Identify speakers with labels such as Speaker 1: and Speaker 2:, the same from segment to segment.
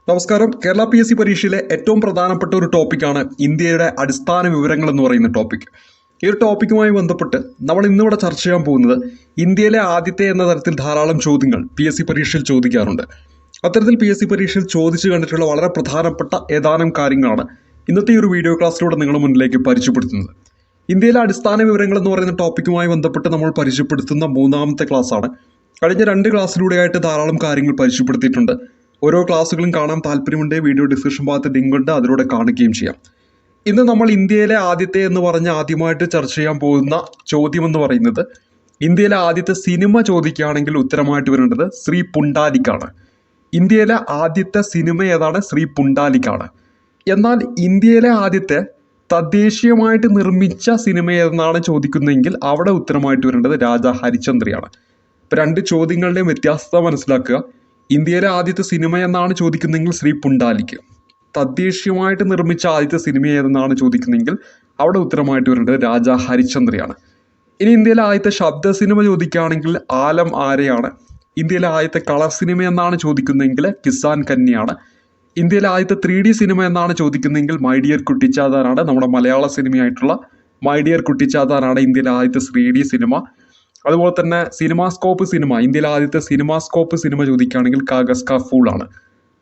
Speaker 1: നമസ്കാരം. കേരള PSC പരീക്ഷയിലെ ഏറ്റവും പ്രധാനപ്പെട്ട ഒരു ടോപ്പിക്കാണ് ഇന്ത്യയുടെ അടിസ്ഥാന വിവരങ്ങൾ എന്ന് പറയുന്ന ടോപ്പിക്. ഈ ഒരു ടോപ്പിക്കുമായി ബന്ധപ്പെട്ട് നമ്മൾ ഇന്നിവിടെ ചർച്ച ചെയ്യാൻ പോകുന്നത് ഇന്ത്യയിലെ ആദ്യത്തെ എന്ന തരത്തിൽ ധാരാളം ചോദ്യങ്ങൾ PSC പരീക്ഷയിൽ ചോദിക്കാറുണ്ട്. അത്തരത്തിൽ PSC പരീക്ഷയിൽ ചോദിച്ചു കണ്ടിട്ടുള്ള വളരെ പ്രധാനപ്പെട്ട ഏതാനും കാര്യങ്ങളാണ് ഇന്നത്തെ ഈ ഒരു വീഡിയോ ക്ലാസ്സിലൂടെ നിങ്ങളുടെ മുന്നിലേക്ക് പരിചയപ്പെടുത്തുന്നത്. ഇന്ത്യയിലെ അടിസ്ഥാന വിവരങ്ങൾ എന്ന് പറയുന്ന ടോപ്പിക്കുമായി ബന്ധപ്പെട്ട് നമ്മൾ പരിചയപ്പെടുത്തുന്ന മൂന്നാമത്തെ ക്ലാസ്സാണ്. കഴിഞ്ഞ 2 ക്ലാസ്സിലൂടെയായിട്ട് ധാരാളം കാര്യങ്ങൾ പരിചയപ്പെടുത്തിയിട്ടുണ്ട്. ഓരോ ക്ലാസ്സുകളും കാണാൻ താല്പര്യമുണ്ട്, വീഡിയോ ഡിസ്ക്രിപ്ഷൻ ഭാഗത്ത് ലിങ്ക് ഉണ്ട്, അതിലൂടെ കാണുകയും ചെയ്യാം. ഇന്ന് നമ്മൾ ഇന്ത്യയിലെ ആദ്യത്തെ എന്ന് പറഞ്ഞ് ആദ്യമായിട്ട് ചർച്ച ചെയ്യാൻ പോകുന്ന ചോദ്യം എന്ന് പറയുന്നത് ഇന്ത്യയിലെ ആദ്യത്തെ സിനിമ ചോദിക്കുകയാണെങ്കിൽ ഉത്തരമായിട്ട് വരേണ്ടത് ശ്രീ പുണ്ടാലിക്കാണ്. ഇന്ത്യയിലെ ആദ്യത്തെ സിനിമ ഏതാണ്? ശ്രീ പുണ്ടാലിക്കാണ്. എന്നാൽ ഇന്ത്യയിലെ ആദ്യത്തെ തദ്ദേശീയമായിട്ട് നിർമ്മിച്ച സിനിമ ഏതെന്നാണ് ചോദിക്കുന്നതെങ്കിൽ അവിടെ ഉത്തരമായിട്ട് വരേണ്ടത് രാജാ ഹരിശ്ചന്ദ്രയാണ്. ഇപ്പം 2 ചോദ്യങ്ങളുടെയും വ്യത്യാസത മനസ്സിലാക്കുക. ഇന്ത്യയിലെ ആദ്യത്തെ സിനിമ എന്നാണ് ചോദിക്കുന്നതെങ്കിൽ ശ്രീ പുണ്ടാലിക്ക്, തദ്ദേശീയമായിട്ട് നിർമ്മിച്ച ആദ്യത്തെ സിനിമ ഏതെന്നാണ് ചോദിക്കുന്നതെങ്കിൽ അവിടെ ഉത്തരമായിട്ട് വരേണ്ടത് രാജാ ഹരിശ്ചന്ദ്രയാണ്. ഇനി ഇന്ത്യയിലെ ആദ്യത്തെ ശബ്ദ സിനിമ ചോദിക്കുകയാണെങ്കിൽ ആലം ആരെയാണ്. ഇന്ത്യയിലെ ആദ്യത്തെ കളർ സിനിമ എന്നാണ് ചോദിക്കുന്നതെങ്കിൽ കിസാൻ കന്യാണ്. ഇന്ത്യയിലെ ആദ്യത്തെ 3D സിനിമ എന്നാണ് ചോദിക്കുന്നതെങ്കിൽ മൈ ഡിയർ കുട്ടിച്ചാത്താനാണ്. നമ്മുടെ മലയാള സിനിമയായിട്ടുള്ള മൈ ഡിയർ കുട്ടിച്ചാത്താനാണ് ഇന്ത്യയിലെ ആദ്യത്തെ 3D സിനിമ. അതുപോലെ തന്നെ സിനിമാസ്കോപ്പ് സിനിമ, ഇന്ത്യയിലെ ആദ്യത്തെ സിനിമാസ്കോപ്പ് സിനിമ ചോദിക്കുകയാണെങ്കിൽ കാഗസ് കാ ഫൂൾ ആണ്.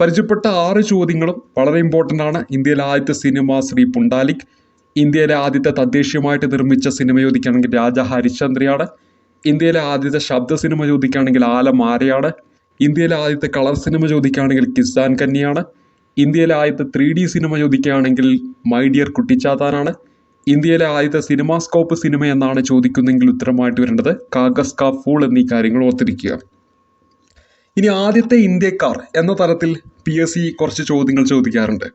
Speaker 1: പരിചയപ്പെട്ട 6 ചോദ്യങ്ങളും വളരെ ഇമ്പോർട്ടൻ്റ് ആണ്. ഇന്ത്യയിലെ ആദ്യത്തെ സിനിമ ശ്രീ പുണ്ടാലിക്, ഇന്ത്യയിലെ ആദ്യത്തെ തദ്ദേശീയമായിട്ട് നിർമ്മിച്ച സിനിമ ചോദിക്കുകയാണെങ്കിൽ രാജാ ഹരിശ്ചന്ദ്രയാണ്, ഇന്ത്യയിലെ ആദ്യത്തെ ശബ്ദ സിനിമ ചോദിക്കുകയാണെങ്കിൽ ആലം ആരെയാണ്, ഇന്ത്യയിലെ ആദ്യത്തെ കളർ സിനിമ ചോദിക്കുകയാണെങ്കിൽ കിസാൻ കന്യാണ്, ഇന്ത്യയിലെ ആദ്യത്തെ 3D സിനിമ ചോദിക്കുകയാണെങ്കിൽ മൈ ഡിയർ കുട്ടിച്ചാത്താനാണ്, ഇന്ത്യയിലെ ആദ്യത്തെ സിനിമാസ്കോപ്പ് സിനിമ എന്നാണ് ചോദിക്കുന്നതെങ്കിൽ ഉത്തരമായിട്ട് വരേണ്ടത് കാഗസ് കാ ഫൂൾ എന്നീ കാര്യങ്ങൾ ഓർത്തിരിക്കുക. ഇനി ആദ്യത്തെ ഇന്ത്യക്കാർ എന്ന തരത്തിൽ PSC കുറച്ച് ചോദ്യങ്ങൾ ചോദിക്കാറുണ്ട്.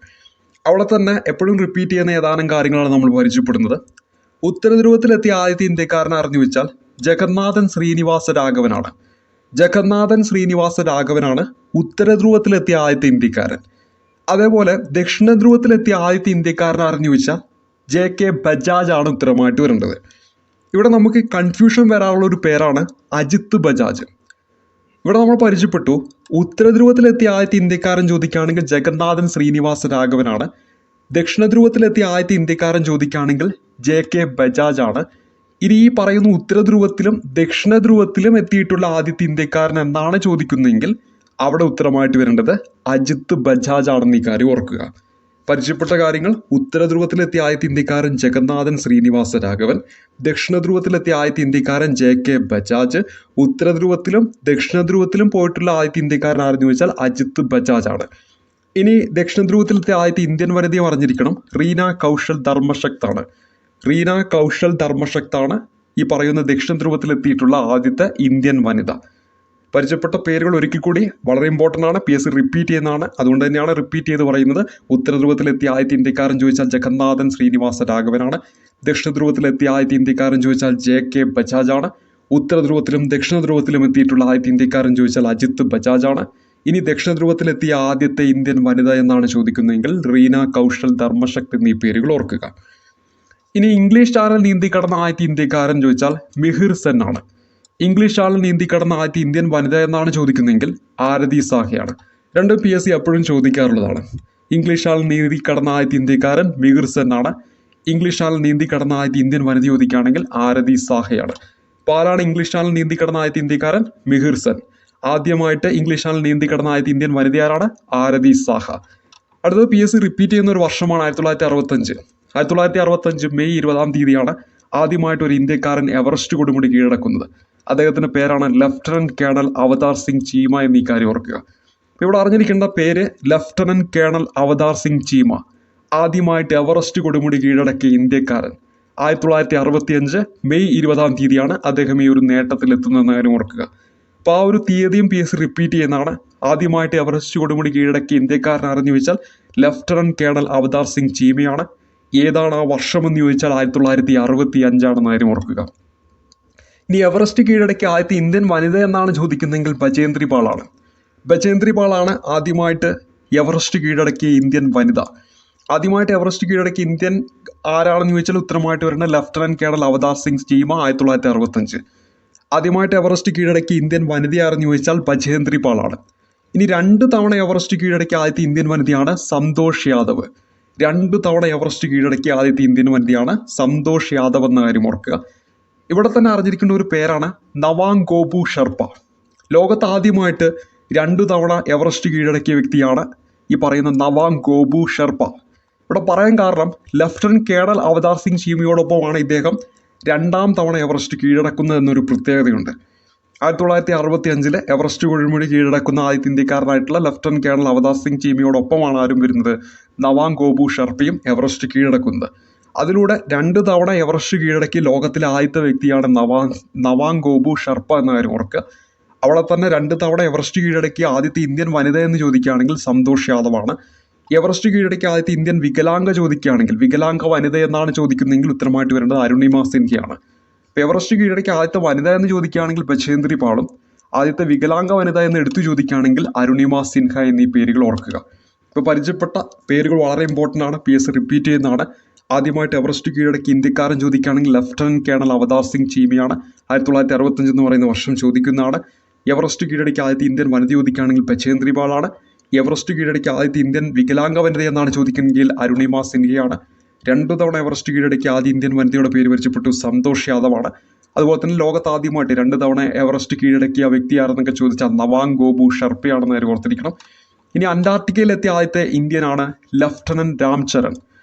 Speaker 1: അവിടെ തന്നെ എപ്പോഴും റിപ്പീറ്റ് ചെയ്യുന്ന ഏതാനും കാര്യങ്ങളാണ് നമ്മൾ പരിചയപ്പെടുന്നത്. ഉത്തരധ്രുവത്തിലെത്തിയ ആദ്യത്തെ ഇന്ത്യക്കാരനെ അറിഞ്ഞു വെച്ചാൽ ജഗന്നാഥൻ ശ്രീനിവാസ രാഘവനാണ്. ജഗന്നാഥൻ ശ്രീനിവാസ രാഘവനാണ് ഉത്തരധ്രുവത്തിലെത്തിയ ആദ്യത്തെ ഇന്ത്യക്കാരൻ. അതേപോലെ ദക്ഷിണ ധ്രുവത്തിലെത്തിയ ആദ്യത്തെ ഇന്ത്യക്കാരനെ അറിഞ്ഞു വെച്ചാൽ JK ബജാജ് ആണ് ഉത്തരമായിട്ട് വരേണ്ടത്. ഇവിടെ നമുക്ക് കൺഫ്യൂഷൻ വരാനുള്ള ഒരു പേരാണ് അജിത് ബജാജ്. ഇവിടെ നമ്മൾ പരിചയപ്പെട്ടു ഉത്തരധ്രുവത്തിലെത്തിയ ആദ്യത്തെ ഇന്ത്യക്കാരൻ ചോദിക്കുകയാണെങ്കിൽ ജഗന്നാഥൻ ശ്രീനിവാസ രാഘവനാണ്. ദക്ഷിണ ധ്രുവത്തിലെത്തിയ ആദ്യത്തെ ഇന്ത്യക്കാരൻ ചോദിക്കുകയാണെങ്കിൽ JK ബജാജ് ആണ്. ഇനി ഈ പറയുന്ന ഉത്തരധ്രുവത്തിലും ദക്ഷിണ ധ്രുവത്തിലും എത്തിയിട്ടുള്ള ആദ്യത്തെ ഇന്ത്യക്കാരൻ എന്നാണ് ചോദിക്കുന്നതെങ്കിൽ അവിടെ ഉത്തരമായിട്ട് വരേണ്ടത് അജിത് ബജാജ് ആണെന്ന് ഈ കാര്യം ഓർക്കുക. പരിചയപ്പെട്ട കാര്യങ്ങൾ: ഉത്തരധ്രുവത്തിലെത്തിയ ആദ്യത്തെ ഇന്ത്യക്കാരൻ ജഗന്നാഥൻ ശ്രീനിവാസ രാഘവൻ, ദക്ഷിണ ധ്രുവത്തിലെത്തിയ ആദ്യത്തെ ഇന്ത്യക്കാരൻ JK ബജാജ്, ഉത്തരധ്രുവത്തിലും ദക്ഷിണ ധ്രുവത്തിലും പോയിട്ടുള്ള ആദ്യത്തെ ഇന്ത്യക്കാരൻ ആരെന്ന് ചോദിച്ചാൽ അജിത് ബജാജ് ആണ്. ഇനി ദക്ഷിണ ധ്രുവത്തിലെത്തിയ ആദ്യത്തെ ഇന്ത്യൻ വനിതയും അറിഞ്ഞിരിക്കണം, റീന കൗശൽ ധർമ്മശക്താണ്. റീന കൗശൽ ധർമ്മശക്താണ് ഈ പറയുന്ന ദക്ഷിണ ധ്രുവത്തിലെത്തിയിട്ടുള്ള ആദ്യത്തെ ഇന്ത്യൻ വനിത. പരിചയപ്പെട്ട പേരുകൾ ഒരിക്കൽ കൂടി വളരെ ഇമ്പോർട്ടൻ്റ് ആണ്, PSC റിപ്പീറ്റ് ചെയ്യുന്നതാണ്. അതുകൊണ്ട് തന്നെയാണ് റിപ്പീറ്റ് ചെയ്ത് പറയുന്നത്. ഉത്തരധ്രുവത്തിലെത്തിയ ആദ്യത്തെ ഇന്ത്യക്കാരൻ ചോദിച്ചാൽ ജഗന്നാഥൻ ശ്രീനിവാസ രാഘവനാണ്. ദക്ഷിണ ധ്രുവത്തിലെത്തിയ ആദ്യത്തെ ഇന്ത്യക്കാരൻ ചോദിച്ചാൽ JK ബജാജ് ആണ്. ഉത്തരധ്രുവത്തിലും ദക്ഷിണ ധ്രുവത്തിലും എത്തിയിട്ടുള്ള ആദ്യത്തെ ഇന്ത്യക്കാരൻ ചോദിച്ചാൽ അജിത് ബജാജ് ആണ്. ഇനി ദക്ഷിണ ധ്രുവത്തിലെത്തിയ ആദ്യത്തെ ഇന്ത്യൻ വനിത എന്നാണ് ചോദിക്കുന്നതെങ്കിൽ റീന കൗശൽ ധർമ്മശക്തി എന്നീ പേരുകൾ ഓർക്കുക. ഇനി ഇംഗ്ലീഷ് ചാനൽ നീന്തി കടന്ന ആദ്യത്തെ ഇന്ത്യക്കാരൻ ചോദിച്ചാൽ മിഹിർ സെൻ ആണ്. ഇംഗ്ലീഷ് ചാനൽ നീന്തി കടന്ന ആദ്യത്തെ ഇന്ത്യൻ വനിത എന്നാണ് ചോദിക്കുന്നതെങ്കിൽ ആരതി സാഹയാണ്. രണ്ടും PSC എപ്പോഴും ചോദിക്കാറുള്ളതാണ്. ഇംഗ്ലീഷ് ചാനൽ നീന്തി കടന്ന ആദ്യത്തെ ഇന്ത്യക്കാരൻ മിഹിർ സെൻ ആണ്. ഇംഗ്ലീഷ് ചാനൽ നീന്തി കടന്ന ആദ്യത്തെ ഇന്ത്യൻ വനിത ചോദിക്കുകയാണെങ്കിൽ ആരതി സാഹയാണ്. അപ്പോൾ ആരാണ് ഇംഗ്ലീഷ് ചാനൽ നീന്തി കടന്ന ആദ്യത്തെ ഇന്ത്യക്കാരൻ? മിഹിർ സെൻ. ആദ്യമായിട്ട് ഇംഗ്ലീഷ് ചാനൽ നീന്തി കടന്ന ആദ്യത്തെ ഇന്ത്യൻ വനിത ആരാണ്? ആരതി സാഹ. അടുത്തത് PSC റിപ്പീറ്റ് ചെയ്യുന്ന ഒരു വർഷമാണ് 1965. 1965 മെയ് 20-ാം തീയതിയാണ് ആദ്യമായിട്ട് ഒരു ഇന്ത്യക്കാരൻ എവറസ്റ്റ് കൊടുമുടി കീഴടക്കുന്നത്. അദ്ദേഹത്തിൻ്റെ പേരാണ് ലഫ്റ്റനന്റ് കേണൽ അവതാർ സിംഗ് ചീമ എന്നീ കാര്യം ഓർക്കുക. ഇവിടെ അറിഞ്ഞിരിക്കേണ്ട പേര് ലഫ്റ്റനന്റ് കേണൽ അവതാർ സിംഗ് ചീമ, ആദ്യമായിട്ട് എവറസ്റ്റ് കൊടുമുടി കീഴടക്കിയ ഇന്ത്യക്കാരൻ. 1965 മെയ് 20-ാം തീയതിയാണ് അദ്ദേഹം ഈ ഒരു നേട്ടത്തിൽ എത്തുന്നതെന്ന കാര്യം ഓർക്കുക. അപ്പോൾ ആ ഒരു തീയതിയും PSC റിപ്പീറ്റ് ചെയ്യുന്നതാണ്. ആദ്യമായിട്ട് എവറസ്റ്റ് കൊടുമുടി കീഴടക്കിയ ഇന്ത്യക്കാരൻ അറിഞ്ഞു വെച്ചാൽ ലഫ്റ്റനന്റ് കേണൽ അവതാർ സിംഗ് ചീമയാണ്. ഏതാണ് ആ വർഷമെന്ന് ചോദിച്ചാൽ 1965 ആണെന്ന കാര്യം ഓർക്കുക. ഇനി എവറസ്റ്റ് കീഴടക്കിയ ആദ്യത്തെ ഇന്ത്യൻ വനിത എന്നാണ് ചോദിക്കുന്നതെങ്കിൽ ബചേന്ദ്രി പാളാണ്. ബചേന്ദ്രി പാളാണ് ആദ്യമായിട്ട് എവറസ്റ്റ് കീഴടക്കിയ ഇന്ത്യൻ വനിത. ആദ്യമായിട്ട് എവറസ്റ്റ് കീഴടക്കിയ ഇന്ത്യൻ ആരാണെന്ന് ചോദിച്ചാൽ ഉത്തരമായിട്ട് വരുന്ന ലഫ്റ്റനന്റ് കേണൽ അവതാർ സിംഗ് ചീമ 1965. ആദ്യമായിട്ട് എവറസ്റ്റ് കീഴടക്കിയ ഇന്ത്യൻ വനിതയാണെന്ന് ചോദിച്ചാൽ ബചേന്ദ്രി പാളാണ്. ഇനി 2 തവണ എവറസ്റ്റ് കീഴടക്കിയ ആദ്യത്തെ ഇന്ത്യൻ വനിതയാണ് സന്തോഷ് യാദവ്. 2 തവണ എവറസ്റ്റ് കീഴടക്കിയ ആദ്യത്തെ ഇന്ത്യൻ വനിതയാണ് സന്തോഷ് യാദവ് എന്ന കാര്യം ഓർക്കുക. ഇവിടെ തന്നെ അറിഞ്ഞിരിക്കേണ്ട ഒരു പേരാണ് നവാങ് ഗോപു ഷെർപ്പ. ലോകത്ത് ആദ്യമായിട്ട് 2 തവണ എവറസ്റ്റ് കീഴടക്കിയ വ്യക്തിയാണ് ഈ പറയുന്ന നവാങ് ഗോപു ഷെർപ്പ. ഇവിടെ പറയാൻ കാരണം ലഫ്റ്റനന്റ് കേണൽ അവതാർ സിംഗ് ചീമയോടൊപ്പമാണ് ഇദ്ദേഹം 2ാം തവണ എവറസ്റ്റ് കീഴടക്കുന്നത് എന്നൊരു പ്രത്യേകതയുണ്ട്. 1965 എവറസ്റ്റ് കൊടുമുടി കീഴടക്കുന്ന ആദ്യത്തെ ഇന്ത്യക്കാരനായിട്ടുള്ള ലഫ്റ്റനന്റ് കേണൽ അവതാർ സിംഗ് ചീമയോടൊപ്പമാണ് ആരും വരുന്നത്, നവാങ് ഗോപു ഷെർപ്പയും എവറസ്റ്റ് കീഴടക്കുന്നത്. അതിലൂടെ 2 തവണ എവറസ്റ്റ് കീഴടക്കി ലോകത്തിലെ ആദ്യത്തെ വ്യക്തിയാണ് നവാങ് ഗോപു ഷെർപ്പ എന്ന കാര്യം ഓർക്കുക. അവിടെ തന്നെ 2 തവണ എവറസ്റ്റ് കീഴടക്കിയ ആദ്യത്തെ ഇന്ത്യൻ വനിത എന്ന് ചോദിക്കുകയാണെങ്കിൽ സന്തോഷ് യാദവാണ്. എവറസ്റ്റ് കീഴടക്കിയ ആദ്യത്തെ ഇന്ത്യൻ വികലാംഗ ചോദിക്കുകയാണെങ്കിൽ, വികലാംഗ വനിത എന്നാണ് ചോദിക്കുന്നതെങ്കിൽ ഉത്തരമായിട്ട് വരേണ്ടത് അരുണിമ സിൻഹയാണ്. എവറസ്റ്റ് കീഴടക്കിയ ആദ്യത്തെ വനിത എന്ന് ചോദിക്കുകയാണെങ്കിൽ ബചേന്ദ്രി പാളും, ആദ്യത്തെ വികലാംഗ വനിത എന്ന് എടുത്തു ചോദിക്കുകയാണെങ്കിൽ അരുണിമ സിൻഹ എന്നീ പേരുകൾ ഓർക്കുക. ഇപ്പോൾ പരിചയപ്പെട്ട പേരുകൾ വളരെ ഇമ്പോർട്ടൻ്റ് ആണ്, PSC റിപ്പീറ്റ് ചെയ്യുന്നതാണ്. ആദ്യമായിട്ട് എവറസ്റ്റ് കീഴടക്കി ഇന്ത്യക്കാരൻ ചോദിക്കുകയാണെങ്കിൽ ലഫ്റ്റനന്റ് കേണൽ അവതാർ സിംഗ് ചീമയാണ്. 1965 എന്ന് പറയുന്ന വർഷം ചോദിക്കുന്നതാണ്. എവറസ്റ്റ് കീഴടക്കി ആദ്യത്തെ ഇന്ത്യൻ വനിത ചോദിക്കുകയാണെങ്കിൽ ബചേന്ദ്രി പാളാണ്. എവറസ്റ്റ് കീഴടക്കി ആദ്യത്തെ ഇന്ത്യൻ വികലാംഗ വനിത എന്നാണ് ചോദിക്കുന്നതെങ്കിൽ അരുണിമ സിൻഹയാണ്. 2 തവണ എവറസ്റ്റ് കീഴടക്കി ആദ്യ ഇന്ത്യൻ വനിതയുടെ പേര് പരിചയപ്പെട്ടു സന്തോഷ് യാദവാണ്. അതുപോലെ തന്നെ ലോകത്ത് ആദ്യമായിട്ട് 2 തവണ എവറസ്റ്റ് കീഴടക്കിയ വ്യക്തിയാണെന്നൊക്കെ ചോദിച്ചാൽ നവാങ് ഗോപു ഷെർപ്പയാണെന്ന് കാര്യം ഓർത്തിരിക്കണം. ഇനി അന്റാർട്ടിക്കയിലെത്തിയ ആദ്യത്തെ ഇന്ത്യനാണ് ലഫ്റ്റനന്റ് രാംചരൺ.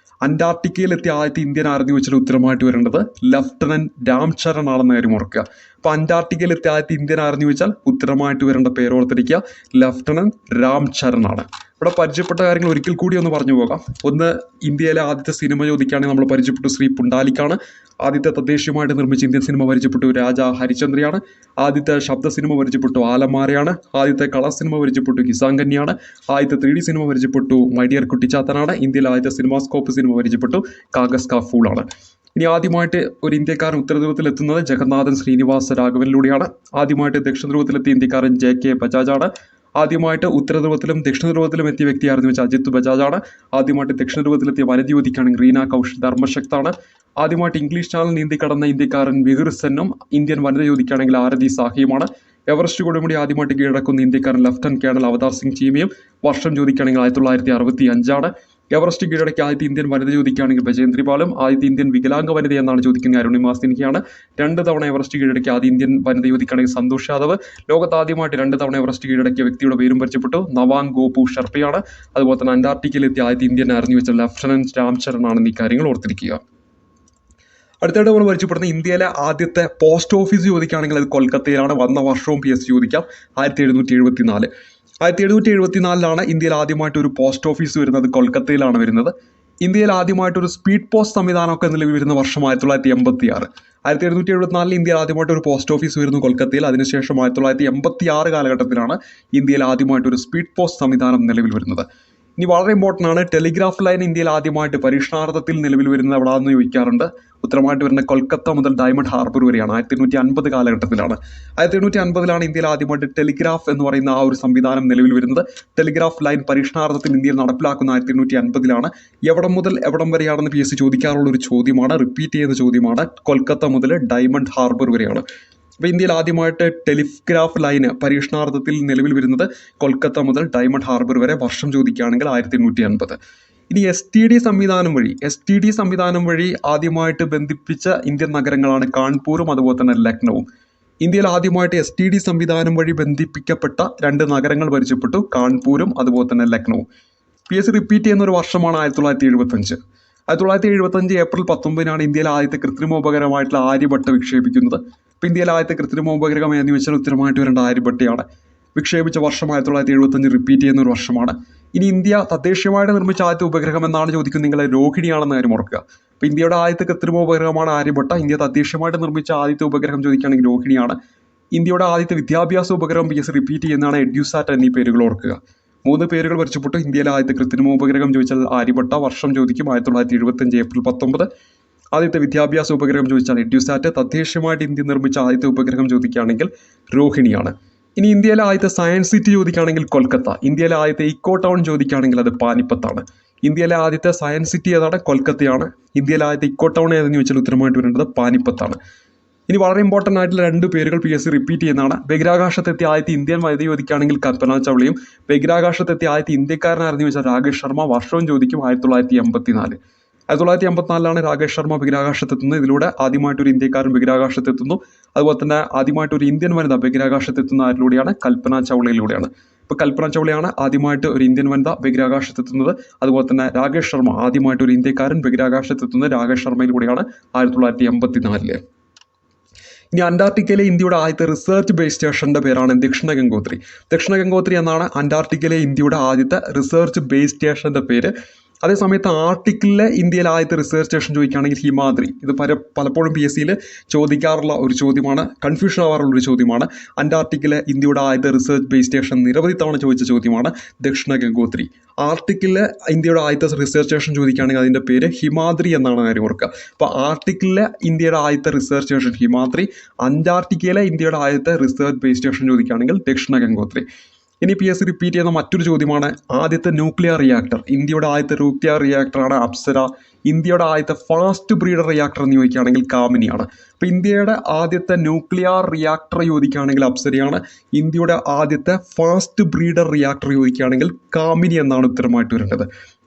Speaker 1: അന്റാർട്ടിക്കയിലെത്തിയ ആദ്യത്തെ ഇന്ത്യൻ ആരെന്ന് ചോദിച്ചാൽ ഉത്തരമായിട്ട് വരേണ്ടത് ലഫ്റ്റനന്റ് രാംചരൺ ആണെന്ന കാര്യം ഓർക്കുക. അപ്പോൾ അന്റാർട്ടിക്കയിലെത്തിയ ആദ്യത്തെ ഇന്ത്യൻ ആരെന്ന് ചോദിച്ചാൽ ഉത്തരമായിട്ട് വരേണ്ട പേര് ഓർത്തിരിക്കുക, ലഫ്റ്റനന്റ് രാംചരൺ ആണ്. ഇവിടെ പരിചയപ്പെട്ട കാര്യങ്ങൾ ഒരിക്കൽ കൂടി ഒന്ന് പറഞ്ഞു പോകാം. ഒന്ന്, ഇന്ത്യയിലെ ആദ്യത്തെ സിനിമ ചോദിക്കുകയാണെങ്കിൽ നമ്മൾ പരിചയപ്പെട്ടു ശ്രീ പുണ്ടാലിക്കാണ്. ആദ്യത്തെ തദ്ദേശീയമായിട്ട് നിർമ്മിച്ച ഇന്ത്യൻ സിനിമ പരിചയപ്പെട്ടു രാജ ഹരിചന്ദ്രയാണ്. ആദ്യത്തെ ശബ്ദ സിനിമ പരിചയപ്പെട്ടു ആലമാരയാണ്. ആദ്യത്തെ കളർ സിനിമ പരിചയപ്പെട്ടു കിസാൻ കന്യാണ്. ആദ്യത്തെ 3D സിനിമ പരിചയപ്പെട്ടു മൈ ഡിയർ കുട്ടിച്ചാത്തനാണ്. ഇന്ത്യയിലെ ആദ്യത്തെ സിനിമാസ്കോപ്പ് സിനിമ പരിചയപ്പെട്ടു കാഗസ് കാ ഫൂളാണ്. ഇനി ആദ്യമായിട്ട് ഒരു ഇന്ത്യക്കാരൻ ഉത്തരധ്രുവത്തിൽ എത്തുന്നത് ജഗന്നാഥൻ ശ്രീനിവാസ രാഘവനിലൂടെയാണ്. ആദ്യമായിട്ട് ദക്ഷിണ ധ്രുവത്തിലെത്തിയ ഇന്ത്യക്കാരൻ JK ബജാജാണ്. ആദ്യമായിട്ട് ഉത്തരധ്രുവത്തിലും ദക്ഷിണ ധ്രുവത്തിലും എത്തിയ വ്യക്തിയായിരുന്നു വെച്ചാൽ അജിത് ബജാജാണ്. ആദ്യമായിട്ട് ദക്ഷിണ ധ്രുവത്തിലെത്തിയ വനിത ചോദിക്കുകയാണെങ്കിൽ റീന കൗശൽ ധർമ്മശക്താണ്. ആദ്യമായിട്ട് ഇംഗ്ലീഷ് ചാനൽ നീന്തി കടന്ന ഇന്ത്യക്കാരൻ വിഹിർ സെന്നും ഇന്ത്യൻ വനിത ചോദിക്കുകയാണെങ്കിൽ ആരതി സാഹിയുമാണ്. എവറസ്റ്റ് കൊടുമുടി ആദ്യമായിട്ട് കീഴടക്കുന്ന ഇന്ത്യക്കാരൻ ലഫ്റ്റനന്റ് കേണൽ അവതാർ സിംഗ് ചീമയും. വർഷം ചോദിക്കുകയാണെങ്കിൽ 1965. എവറസ്റ്റ് കീഴടക്കിയ ആദ്യത്തെ ഇന്ത്യൻ വനിത ചോദിക്കുകയാണെങ്കിൽ ബചേന്ദ്രി പാളും. ആദ്യത്തെ ഇന്ത്യൻ വികലാംഗ വനിത എന്നാണ് ചോദിക്കുന്നത് അരുണിമ സിൻഹയാണ്. 2 തവണ എവറസ്റ്റ് കീഴടക്കിയ ആദ്യ ഇന്ത്യൻ വനിത ചോദിക്കുകയാണെങ്കിൽ സന്തോഷ് യാദവ്. ലോകത്ത് ആദ്യമായിട്ട് 2 തവണ എവറസ്റ്റ് കീഴടക്കിയ വ്യക്തിയുടെ പേരും പരിചയപ്പെട്ടു നവാങ് ഗോപു ഷെർപ്പയാണ്. അതുപോലെ തന്നെ അന്റാർട്ടിക്കയിലെത്തിയ ആദ്യത്തെ ഇന്ത്യൻ ആരെന്ന് ചോദിച്ചാൽ ലഫ്റ്റനന്റ് രാംചരൺ ആണെന്ന് ഈ കാര്യങ്ങൾ ഓർത്തിരിക്കുക. അടുത്തായിട്ട് നമ്മൾ പരിചയപ്പെടുന്ന ഇന്ത്യയിലെ ആദ്യത്തെ പോസ്റ്റ് ഓഫീസ് ചോദിക്കുകയാണെങ്കിൽ അത് കൊൽക്കത്തയിലാണ്. വന്ന വർഷവും PSC ചോദിക്കാം, 1774. 1774 ഇന്ത്യയിൽ ആദ്യമായിട്ട് ഒരു പോസ്റ്റ് ഓഫീസ് വരുന്നത് കൊൽക്കത്തയിലാണ് വരുന്നത്. ഇന്ത്യയിൽ ആദ്യമായിട്ട് ഒരു സ്പീഡ് പോസ്റ്റ് സംവിധാനമൊക്കെ നിലവിൽ വരുന്ന വർഷം 1986. 1774 ഇന്ത്യയിൽ ആദ്യമായിട്ട് ഒരു പോസ്റ്റ് ഓഫീസ് വരുന്നു കൊൽക്കത്തയിൽ. അതിനുശേഷം 1986 കാലഘട്ടത്തിലാണ് ഇന്ത്യയിൽ ആദ്യമായിട്ട് ഒരു സ്പീഡ് പോസ്റ്റ് സംവിധാനം നിലവിൽ വരുന്നത്. ഇനി വളരെ ഇമ്പോർട്ടൻ്റ് ആണ്, ടെലിഗ്രാഫ് ലൈൻ ഇന്ത്യയിൽ ആദ്യമായിട്ട് പരീക്ഷണാർത്ഥത്തിൽ നിലവിൽ വരുന്നത് എവിടെയാണെന്ന് ചോദിക്കാറുണ്ട്. ഉത്തരമായിട്ട് വരുന്ന കൊൽക്കത്ത മുതൽ ഡയമണ്ട് ഹാർബർ വരെയാണ്. 1850 കാലഘട്ടത്തിലാണ്. 1850 ഇന്ത്യയിൽ ആദ്യമായിട്ട് ടെലിഗ്രാഫ് എന്ന് പറയുന്ന ആ ഒരു സംവിധാനം നിലവിൽ വരുന്നത്. ടെലിഗ്രാഫ് ലൈൻ പരീക്ഷണാർത്ഥത്തിൽ ഇന്ത്യയിൽ നടപ്പിലാക്കുന്ന 1850. എവിടം മുതൽ എവിടം വരെയാണെന്ന് PSC ചോദിക്കാറുള്ള ഒരു ചോദ്യമാണ്, റിപ്പീറ്റ് ചെയ്യുന്ന ചോദ്യമാണ്. കൊൽക്കത്ത മുതൽ ഡയമണ്ട് ഹാർബർ വരെയാണ്. അപ്പോൾ ഇന്ത്യയിൽ ആദ്യമായിട്ട് ടെലിഗ്രാഫ് ലൈന് പരീക്ഷണാർത്ഥത്തിൽ നിലവിൽ വരുന്നത് കൊൽക്കത്ത മുതൽ ഡയമണ്ട് ഹാർബർ വരെ. വർഷം ചോദിക്കുകയാണെങ്കിൽ 1850. ഇനി STD സംവിധാനം വഴി ആദ്യമായിട്ട് ബന്ധിപ്പിച്ച ഇന്ത്യൻ നഗരങ്ങളാണ് കാൺപൂരും അതുപോലെ തന്നെ ലക്നൌവും. ഇന്ത്യയിൽ ആദ്യമായിട്ട് STD സംവിധാനം വഴി ബന്ധിപ്പിക്കപ്പെട്ട 2 നഗരങ്ങൾ പരിചയപ്പെട്ടു, കാൺപൂരും അതുപോലെ തന്നെ ലക്നൌവും. PSC റിപ്പീറ്റ് ചെയ്യുന്ന ഒരു വർഷമാണ് 1975. 1975 ഏപ്രിൽ 19 ഇന്ത്യയിലെ ആദ്യത്തെ കൃത്രിമോപഗ്രഹമായിട്ടുള്ള ആര്യഭട്ട വിക്ഷേപിക്കുന്നത്. ഇപ്പോൾ ഇന്ത്യയിലെ ആദ്യത്തെ കൃത്രിമോപഗ്രഹം എന്ന് വെച്ചാൽ ഉത്തരമായിട്ട് വരേണ്ട ആര്യഭട്ടയാണ്. വിക്ഷേപിച്ച വർഷം 1975 റിപ്പീറ്റ് ചെയ്യുന്ന ഒരു വർഷമാണ്. ഇനി ഇന്ത്യ തദ്ദേശീയമായിട്ട് നിർമ്മിച്ച ആദ്യത്തെ ഉപഗ്രഹം എന്നാണ് ചോദിക്കുന്നത് നിങ്ങൾ രോഹിണിയാണെന്ന് കാര്യം ഓർക്കുക. അപ്പോൾ ഇന്ത്യയുടെ ആദ്യത്തെ കൃത്രിമോപഗ്രഹമാണ് ആര്യഭട്ട. ഇന്ത്യ തദ്ദേശീയമായിട്ട് നിർമ്മിച്ച ആദ്യത്തെ ഉപഗ്രഹം ചോദിക്കുകയാണെങ്കിൽ രോഹിണിയാണ്. ഇന്ത്യയുടെ ആദ്യത്തെ വിദ്യാഭ്യാസ ഉപഗ്രഹം PSC റിപ്പീറ്റ് ചെയ്യുന്നതാണ് എഡ്യൂസാറ്റ് എന്നീ പേരുകൾ ഓർക്കുക. 3 പേരുകൾ പരിചയപ്പെട്ടു. ഇന്ത്യയിലെ ആദ്യത്തെ കൃത്രിമോപഗ്രഹം ചോദിച്ചാൽ ആര്യഭട്ട. വർഷം ചോദിക്കും 1975 ഏപ്രിൽ 19. ആദ്യത്തെ വിദ്യാഭ്യാസ ഉപഗ്രഹം ചോദിച്ചാൽ എഡ്യൂസാറ്റ്. തദ്ദേശീയമായിട്ട് ഇന്ത്യ നിർമ്മിച്ച ആദ്യത്തെ ഉപഗ്രഹം ചോദിക്കുകയാണെങ്കിൽ രോഹിണിയാണ്. ഇനി ഇന്ത്യയിലെ ആദ്യത്തെ സയൻസ് സിറ്റി ചോദിക്കുകയാണെങ്കിൽ കൊൽക്കത്ത. ഇന്ത്യയിലെ ആദ്യത്തെ ഇക്കോ ടൗൺ ചോദിക്കുകയാണെങ്കിൽ അത് പാനിപ്പത്താണ്. ഇന്ത്യയിലെ ആദ്യത്തെ സയൻസ് സിറ്റി ഏതാണ്? കൊൽക്കത്തയാണ്. ഇന്ത്യയിലെ ആദ്യത്തെ ഇക്കോ ടൗൺ ഏതെന്ന് ചോദിച്ചാൽ ഉത്തരമായിട്ട് വരേണ്ടത് പാനിപ്പത്താണ്. ഇനി വളരെ ഇമ്പോർട്ടൻ്റ് ആയിട്ടുള്ള 2 പേരുകൾ PSC റിപ്പീറ്റ് ചെയ്യുന്നതാണ്. ബഹിരാകാശത്തെത്തിയ ആദ്യത്തെ ഇന്ത്യൻ വനിത ചോദിക്കുകയാണെങ്കിൽ കൽപ്പന ചൗളയും, ബഹിരാകാശത്തെത്തിയ ആദ്യത്തെ ഇന്ത്യക്കാരനായിരുന്നു ചോദിച്ചാൽ രാകേഷ് ശർമ്മ. വർഷവും ചോദിക്കും 1984. 1954 രാകേഷ് ശർമ്മ ബഹിരാകാശത്തെത്തുന്നത്. ഇതിലൂടെ ആദ്യമായിട്ട് ഒരു ഇന്ത്യക്കാരൻ ബഹിരാകാശത്തെത്തുന്നു. അതുപോലെ തന്നെ ആദ്യമായിട്ട് ഒരു ഇന്ത്യൻ വനിത ബഹിരാകാശത്തെത്തുന്ന ആരിലൂടെയാണ്? കൽപ്പന ചൗളയിലൂടെയാണ്. ഇപ്പോൾ കൽപ്പന ചൗളയാണ് ആദ്യമായിട്ട് ഒരു ഇന്ത്യൻ വനിത ബഹിരാകാശത്തെത്തുന്നത്. അതുപോലെ തന്നെ രാകേഷ് ശർമ്മ ആദ്യമായിട്ട് ഒരു ഇന്ത്യക്കാരൻ ബഹിരാകാശത്തെത്തുന്നത് രാകേഷ് ശർമ്മയിലൂടെയാണ് 1954. ഇനി അന്റാർട്ടിക്കയിലെ ഇന്ത്യയുടെ ആദ്യത്തെ റിസർച്ച് ബേസ് സ്റ്റേഷൻ്റെ പേരാണ് ദക്ഷിണ ഗംഗോത്രി. ദക്ഷിണ ഗംഗോത്രി എന്നാണ് അന്റാർട്ടിക്കയിലെ ഇന്ത്യയുടെ ആദ്യത്തെ റിസർച്ച് ബേസ് സ്റ്റേഷൻ്റെ പേര്. അതേസമയത്ത് ആർട്ടിക്കിളിലെ ഇന്ത്യയിലെ ആദ്യത്തെ റിസർച്ച് സ്റ്റേഷൻ ചോദിക്കുകയാണെങ്കിൽ ഹിമാദ്രി. ഇത് പലപ്പോഴും PSCയിൽ ചോദിക്കാറുള്ള ഒരു ചോദ്യമാണ്, കൺഫ്യൂഷൻ ആവാറുള്ള ഒരു ചോദ്യമാണ്. അന്റാർട്ടിക്കിലെ ഇന്ത്യയുടെ ആദ്യത്തെ റിസർച്ച് ബേസ് സ്റ്റേഷൻ നിരവധി തവണ ചോദിച്ച ചോദ്യമാണ് ദക്ഷിണ ഗംഗോത്രി. ആർട്ടിക്കിലെ ഇന്ത്യയുടെ ആദ്യത്തെ റിസർച്ച് സ്റ്റേഷൻ ചോദിക്കുകയാണെങ്കിൽ അതിൻ്റെ പേര് ഹിമാദ്രി എന്നാണ് കാര്യം ഓർക്കുക. അപ്പോൾ ആർട്ടിക്കിലെ ഇന്ത്യയുടെ ആദ്യത്തെ റിസർച്ച് സ്റ്റേഷൻ ഹിമാദ്രി, അന്റാർട്ടിക്കയിലെ ഇന്ത്യയുടെ ആദ്യത്തെ റിസർച്ച് ബേസ് സ്റ്റേഷൻ ചോദിക്കുകയാണെങ്കിൽ ദക്ഷിണ ഗംഗോത്രി. ഇനി PSC റിപ്പീറ്റ് ചെയ്യുന്ന മറ്റൊരു ചോദ്യമാണ് ആദ്യത്തെ ന്യൂക്ലിയർ റിയാക്ടർ. ഇന്ത്യയുടെ ആദ്യത്തെ ന്യൂക്ലിയർ റിയാക്ടറാണ് അപ്സര. ഇന്ത്യയുടെ ആദ്യത്തെ ഫാസ്റ്റ് ബ്രീഡർ റിയാക്ടർ എന്ന് ചോദിക്കുകയാണെങ്കിൽ കാമിനിയാണ്. അപ്പോൾ ഇന്ത്യയുടെ ആദ്യത്തെ ന്യൂക്ലിയർ റിയാക്ടർ ചോദിക്കുകയാണെങ്കിൽ അപ്സരയാണ്. ഇന്ത്യയുടെ ആദ്യത്തെ ഫാസ്റ്റ് ബ്രീഡർ റിയാക്ടർ ചോദിക്കുകയാണെങ്കിൽ കാമിനി എന്നാണ് ഉത്തരമായിട്ട് വരേണ്ടത്.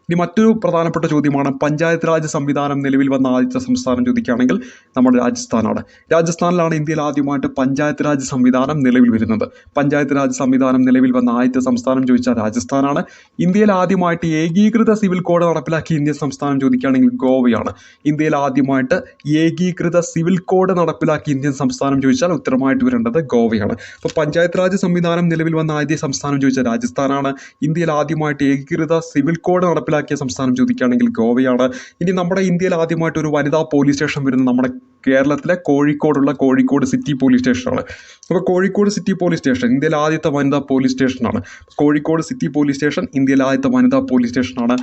Speaker 1: ഇനി മറ്റൊരു പ്രധാനപ്പെട്ട ചോദ്യമാണ് പഞ്ചായത്ത് രാജ് സംവിധാനം നിലവിൽ വന്ന ആദ്യത്തെ സംസ്ഥാനം ചോദിക്കുകയാണെങ്കിൽ നമ്മുടെ രാജസ്ഥാനാണ്. രാജസ്ഥാനിലാണ് ഇന്ത്യയിൽ ആദ്യമായിട്ട് പഞ്ചായത്ത് രാജ് സംവിധാനം നിലവിൽ വരുന്നത്. പഞ്ചായത്ത് രാജ് സംവിധാനം നിലവിൽ വന്ന ആദ്യത്തെ സംസ്ഥാനം ചോദിച്ചാൽ രാജസ്ഥാനാണ്. ഇന്ത്യയിൽ ആദ്യമായിട്ട് ഏകീകൃത സിവിൽ കോഡ് നടപ്പിലാക്കിയ ഇന്ത്യൻ സംസ്ഥാനം ചോദിക്കുകയാണെങ്കിൽ ഗോവയാണ്. ഇന്ത്യയിൽ ആദ്യമായിട്ട് ഏകീകൃത സിവിൽ കോഡ് നടപ്പിലാക്കിയ ഇന്ത്യൻ സംസ്ഥാനം ചോദിച്ചാൽ ഉത്തരമായിട്ട് വരേണ്ടത് ഗോവയാണ്. അപ്പോൾ പഞ്ചായത്ത് രാജ് സംവിധാനം നിലവിൽ വന്ന ആദ്യ സംസ്ഥാനം ചോദിച്ചാൽ രാജസ്ഥാനാണ്. ഇന്ത്യയിൽ ആദ്യമായിട്ട് ഏകീകൃത സിവിൽ കോഡ് നടപ്പിലാക്കിയ സംസ്ഥാനം ചോദിക്കുകയാണെങ്കിൽ ഗോവയാണ്. ഇനി നമ്മുടെ ഇന്ത്യയിൽ ആദ്യമായിട്ട് ഒരു വനിതാ പോലീസ് സ്റ്റേഷൻ വരുന്നത് നമ്മുടെ കേരളത്തിലെ കോഴിക്കോട് സിറ്റി പോലീസ് സ്റ്റേഷനാണ്. അപ്പോൾ കോഴിക്കോട് സിറ്റി പോലീസ് സ്റ്റേഷൻ ഇന്ത്യയിലെ ആദ്യത്തെ വനിതാ പോലീസ് സ്റ്റേഷനാണ്. കോഴിക്കോട് സിറ്റി പോലീസ് സ്റ്റേഷൻ ഇന്ത്യയിലെ ആദ്യത്തെ വനിതാ പോലീസ് സ്റ്റേഷനാണ്.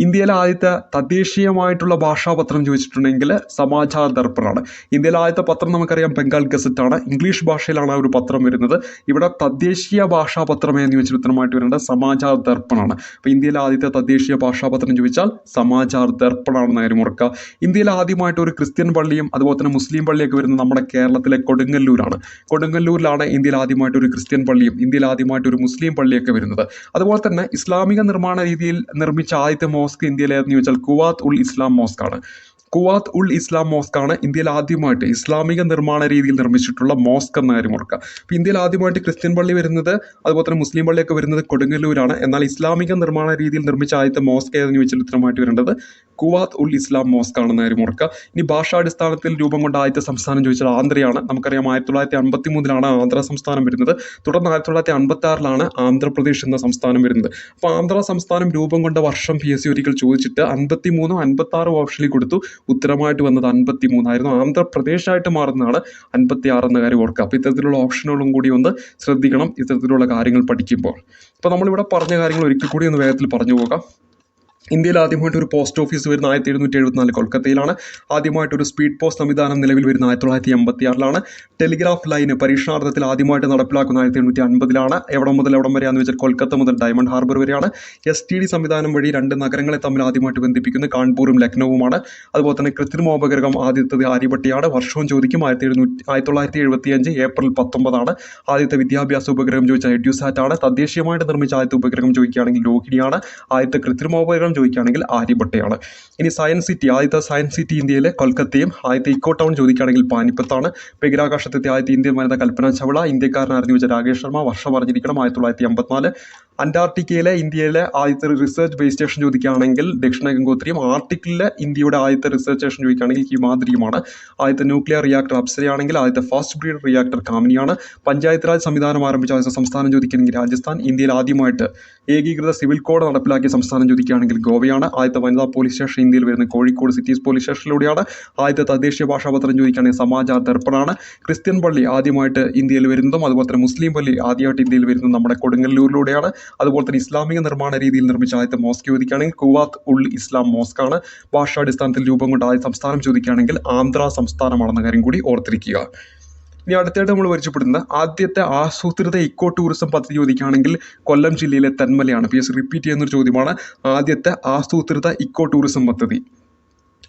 Speaker 1: ഇന്ത്യയിലെ ആദ്യത്തെ തദ്ദേശീയമായിട്ടുള്ള ഭാഷാപത്രം ചോദിച്ചിട്ടുണ്ടെങ്കിൽ സമാചാർ ദർപ്പണാണ്. ഇന്ത്യയിലെ ആദ്യത്തെ പത്രം നമുക്കറിയാം ബംഗാൾ ഗസറ്റാണ്. ഇംഗ്ലീഷ് ഭാഷയിലാണ് ആ ഒരു പത്രം വരുന്നത്. ഇവിടെ തദ്ദേശീയ ഭാഷാപത്രം എന്ന് ചോദിച്ചാൽ ഉത്തരമായിട്ട് വരേണ്ടത് സമാചാർ ദർപ്പണാണ്. അപ്പോൾ ഇന്ത്യയിലെ ആദ്യത്തെ തദ്ദേശീയ ഭാഷാപത്രം ചോദിച്ചാൽ സമാചാർ ദർപ്പണാണെന്ന് കാര്യം ഓർക്കുക. ഇന്ത്യയിൽ ആദ്യമായിട്ട് ഒരു ക്രിസ്ത്യൻ പള്ളിയും അതുപോലെ തന്നെ മുസ്ലിം പള്ളിയൊക്കെ വരുന്നത് നമ്മുടെ കേരളത്തിലെ കൊടുങ്ങല്ലൂരാണ്. കൊടുങ്ങല്ലൂരിലാണ് ഇന്ത്യയിൽ ആദ്യമായിട്ട് ഒരു ക്രിസ്ത്യൻ പള്ളിയും ഇന്ത്യയിൽ ആദ്യമായിട്ട് ഒരു മുസ്ലിം പള്ളിയൊക്കെ വരുന്നത്. അതുപോലെ തന്നെ ഇസ്ലാമിക നിർമ്മാണ രീതിയിൽ നിർമ്മിച്ച ആദ്യത്തെ മോസ്ക് ഇന്ത്യയിലേതെന്ന് ചോദിച്ചാൽ കുവാത്ത് ഉൽ ഇസ്ലാം മോസ്ക് ആണ്. കുവാത്ത് ഉൽ ഇസ്ലാം മോസ്ക് ആണ് ഇന്ത്യയിൽ ആദ്യമായിട്ട് ഇസ്ലാമിക നിർമ്മാണ രീതിയിൽ നിർമ്മിച്ചിട്ടുള്ള മോസ്ക് എന്ന കാര്യം ഓർക്കുക. അപ്പോൾ ഇന്ത്യയിൽ ആദ്യമായിട്ട് ക്രിസ്ത്യൻ പള്ളി വരുന്നത് അതുപോലെ തന്നെ മുസ്ലിം പള്ളിയൊക്കെ വരുന്നത് കൊടുങ്ങല്ലൂരാണ്. എന്നാൽ ഇസ്ലാമിക നിർമ്മാണ രീതിയിൽ നിർമ്മിച്ച ആദ്യത്തെ മോസ്ക് ഏതെന്ന് ചോദിച്ചാൽ ഉത്തരമായിട്ട് വരേണ്ടത് കുവാത്ത് ഉൽ ഇസ്ലാം മോസ്ക് ആണെന്ന കാര്യം ഓർക്കുക. ഇനി ഭാഷാടിസ്ഥാനത്തിൽ രൂപം കൊണ്ട ആദ്യത്തെ സംസ്ഥാനം ചോദിച്ചാൽ ആന്ധ്രയാണ്. നമുക്കറിയാം 1953 ആന്ധ്ര സംസ്ഥാനം വരുന്നത്. തുടർന്ന് 1956 ആന്ധ്രാപ്രദേശ് എന്ന സംസ്ഥാനം വരുന്നത്. അപ്പോൾ ആന്ധ്ര സംസ്ഥാനം രൂപം കൊണ്ട വർഷം PSC ഒരിക്കൽ ചോദിച്ചിട്ട് 53 56 ഓപ്ഷനിൽ കൊടുത്തു. ഉത്തരമായിട്ട് വന്നത് 53 ആയിരുന്നു. ആന്ധ്രാപ്രദേശായിട്ട് മാറുന്നതാണ് 56 എന്ന കാര്യം ഓർക്കുക. അപ്പോൾ ഇത്തരത്തിലുള്ള ഓപ്ഷനുകളും കൂടി ഒന്ന് ശ്രദ്ധിക്കണം ഇത്തരത്തിലുള്ള കാര്യങ്ങൾ പഠിക്കുമ്പോൾ. അപ്പോൾ നമ്മളിവിടെ പറഞ്ഞ കാര്യങ്ങൾ ഒരിക്കൽ കൂടി ഒന്ന് വേഗത്തിൽ പറഞ്ഞു പോകാം. ഇന്ത്യയിൽ ആദ്യമായിട്ട് ഒരു പോസ്റ്റ് ഓഫീസ് വരുന്ന 1774 കൊൽക്കത്തയിലാണ്. ആദ്യമായിട്ട് ഒരു സ്പീഡ് പോസ്റ്റ് സംവിധാനം നിലവിൽ വരുന്ന 1986 ടെലിഗ്രാഫ് ലൈന് പരീക്ഷണാർത്ഥത്തിൽ ആദ്യമായിട്ട് നടപ്പിലാക്കുന്ന 1850 എവിടെ മുതൽ എവിടം വരെയാണെന്ന് വെച്ചാൽ കൊൽക്കത്ത മുതൽ ഡയമണ്ട് ഹാർബർ വരെയാണ്. STD സംവിധാനം വഴി 2 നഗരങ്ങളെ തമ്മിൽ ആദ്യമായിട്ട് ബന്ധിപ്പിക്കുന്നത് കാൺപൂരും ലക്നൌവുമാണ്. അതുപോലെ തന്നെ കൃത്രിമോപഗ്രഹം ആദ്യത്തേത് ആര്യഭട്ടിയാണ്. വർഷവും ചോദിക്കും 1975 ഏപ്രിൽ 19 ആദ്യത്തെ വിദ്യാഭ്യാസ ഉപഗ്രഹം ചോദിച്ചാൽ എഡ്യൂസാറ്റ് ആണ്. തദ്ദേശീയമായിട്ട് നിർമ്മിച്ച ആദ്യത്തെ ഉപഗ്രഹം ചോദിക്കുകയാണെങ്കിൽ രോഹിണിയാണ്. ആദ്യത്തെ കൃത്രിമോപഗ്രഹം ചോദിക്കുകയാണെങ്കിൽ ആര്യഭട്ടയാണ്. ഇനി സയൻസ് സിറ്റി ആദ്യത്തെ സയൻസ് സിറ്റി ഇന്ത്യയിലെ കൊൽക്കത്തയും ആദ്യത്തെ ഇക്കോ ടൗൺ ചോദിക്കുകയാണെങ്കിൽ പാനിപ്പത്താണ്. ബഹിരാകാശത്തെ ആദ്യത്തെ ഇന്ത്യൻ വനിത കൽപ്പന ചൗള. ഇന്ത്യക്കാരനായിരുന്നു ചോദിച്ച രാകേഷ് ശർമ്മ. വർഷം അറിഞ്ഞിരിക്കണം 1954. അന്റാർട്ടിക്കയിലെ ഇന്ത്യയിലെ ആദ്യത്തെ റിസർച്ച് ബേസ് സ്റ്റേഷൻ ചോദിക്കുകയാണെങ്കിൽ ദക്ഷിണ ഗംഗോത്രിയും. ആർട്ടിക്കിലെ ഇന്ത്യയുടെ ആദ്യത്തെ റിസർച്ച് സ്റ്റേഷൻ ചോദിക്കുകയാണെങ്കിൽ ഹിമാദ്രിയുമാണ്. ആദ്യത്തെ ന്യൂക്ലിയർ റിയാക്ടർ അപ്സരയാണെങ്കിൽ ആദ്യത്തെ ഫാസ്റ്റ് ബ്രീഡർ റിയാക്ടർ കാമിനിയാണ്. പഞ്ചായത്ത് രാജ് സംവിധാനം ആരംഭിച്ച ആദ്യത്തെ സംസ്ഥാനം ചോദിക്കുകയാണെങ്കിൽ രാജസ്ഥാൻ. ഇന്ത്യയിൽ ആദ്യമായിട്ട് ഏകീകൃത സിവിൽ കോഡ് നടപ്പിലാക്കിയ സംസ്ഥാനം ചോദിക്കുകയാണെങ്കിൽ ഗോവയാണ്. ആദ്യത്തെ വനിതാ പോലീസ് സ്റ്റേഷൻ ഇന്ത്യയിൽ വരുന്നത് കോഴിക്കോട് സിറ്റി പോലീസ് സ്റ്റേഷനിലൂടെയാണ്. ആദ്യത്തെ തദ്ദേശീയ ഭാഷാപത്രം ചോദിക്കുകയാണെങ്കിൽ സമാചാർ ദർപ്പണാണ്. ക്രിസ്ത്യൻ പള്ളി ആദ്യമായിട്ട് ഇന്ത്യയിൽ വരുന്നതും അതുപോലെ തന്നെ മുസ്ലിം പള്ളി ആദ്യമായിട്ട് ഇന്ത്യയിൽ വരുന്നതും നമ്മുടെ കൊടുങ്ങല്ലൂരിലൂടെയാണ്. അതുപോലെ തന്നെ ഇസ്ലാമിക നിർമ്മാണ രീതിയിൽ നിർമ്മിച്ച ആദ്യത്തെ മോസ്ക് ചോദിക്കുകയാണെങ്കിൽ കുവാത്ത് ഉൾ ഇസ്ലാം മോസ്ക് ആണ്. ഭാഷാടിസ്ഥാനത്തിൽ രൂപം കൊണ്ട ആദ്യ സംസ്ഥാനം ചോദിക്കുകയാണെങ്കിൽ ആന്ധ്ര സംസ്ഥാനമാണെന്ന കാര്യം കൂടി ഓർത്തിരിക്കുക. ഇനി അടുത്തായിട്ട് നമ്മൾ പരിചയപ്പെടുന്നത് ആദ്യത്തെ ആസൂത്രിത ഇക്കോ ടൂറിസം പദ്ധതി ചോദിക്കുകയാണെങ്കിൽ കൊല്ലം ജില്ലയിലെ തെന്മലയാണ്. PSC റിപ്പീറ്റ് ചെയ്യുന്നൊരു ചോദ്യമാണ്. ആദ്യത്തെ ആസൂത്രിത ഇക്കോ ടൂറിസം പദ്ധതി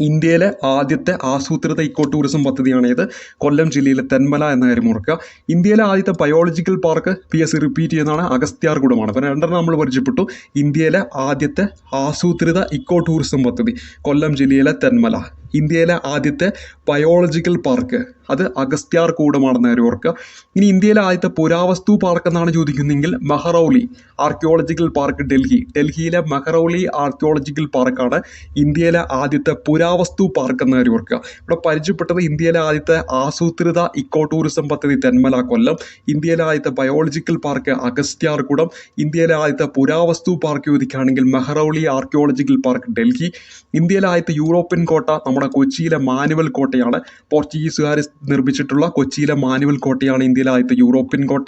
Speaker 1: ഇന്ത്യയിലെ ആദ്യത്തെ ആസൂത്രിത ഇക്കോ ടൂറിസം പദ്ധതിയാണ് ഇത്. കൊല്ലം ജില്ലയിലെ തെന്മല എന്ന കാര്യം ഓർക്കുക. ഇന്ത്യയിലെ ആദ്യത്തെ ബയോളജിക്കൽ പാർക്ക് PSC റിപ്പീറ്റ് ചെയ്യുന്നതാണ് അഗസ്ത്യാർകൂടമാണ്. അപ്പോൾ രണ്ടെണ്ണം നമ്മൾ പരിചയപ്പെട്ടു. ഇന്ത്യയിലെ ആദ്യത്തെ ആസൂത്രിത ഇക്കോ ടൂറിസം പദ്ധതി കൊല്ലം ജില്ലയിലെ തെന്മല. ഇന്ത്യയിലെ ആദ്യത്തെ ബയോളജിക്കൽ പാർക്ക് അത് അഗസ്ത്യാർകൂടമാണെന്ന് കാര്യം ഓർക്കുക. ഇനി ഇന്ത്യയിലെ ആദ്യത്തെ പുരാവസ്തു പാർക്ക് എന്നാണ് ചോദിക്കുന്നതെങ്കിൽ മെഹ്റൗലി ആർക്കിയോളജിക്കൽ പാർക്ക് ഡൽഹിയിലെ മെഹ്റൗലി ആർക്കിയോളജിക്കൽ പാർക്കാണ് ഇന്ത്യയിലെ ആദ്യത്തെ പുരാവസ്തു പാർക്ക് എന്ന കാര്യം ഓർക്കുക. ഇവിടെ പരിചയപ്പെട്ടത് ഇന്ത്യയിലെ ആദ്യത്തെ ആസൂത്രിത ഇക്കോ ടൂറിസം പദ്ധതി തെന്മല കൊല്ലം, ഇന്ത്യയിലെ ആദ്യത്തെ ബയോളജിക്കൽ പാർക്ക് അഗസ്ത്യാർകൂടം, ഇന്ത്യയിലെ ആദ്യത്തെ പുരാവസ്തു പാർക്ക് ചോദിക്കുകയാണെങ്കിൽ മെഹ്റൗലി ആർക്കിയോളജിക്കൽ പാർക്ക് ഡൽഹി, ഇന്ത്യയിലെ ആദ്യത്തെ യൂറോപ്യൻ കോട്ട നമ്മുടെ കൊച്ചിയിലെ മാനുവൽ കോട്ടയാണ്. പോർച്ചുഗീസുകാർ നിർമ്മിച്ചിട്ടുള്ള കൊച്ചിയിലെ മാനുവൽ കോട്ടയാണ് ഇന്ത്യയിലെ ആദ്യത്തെ യൂറോപ്യൻ കോട്ട.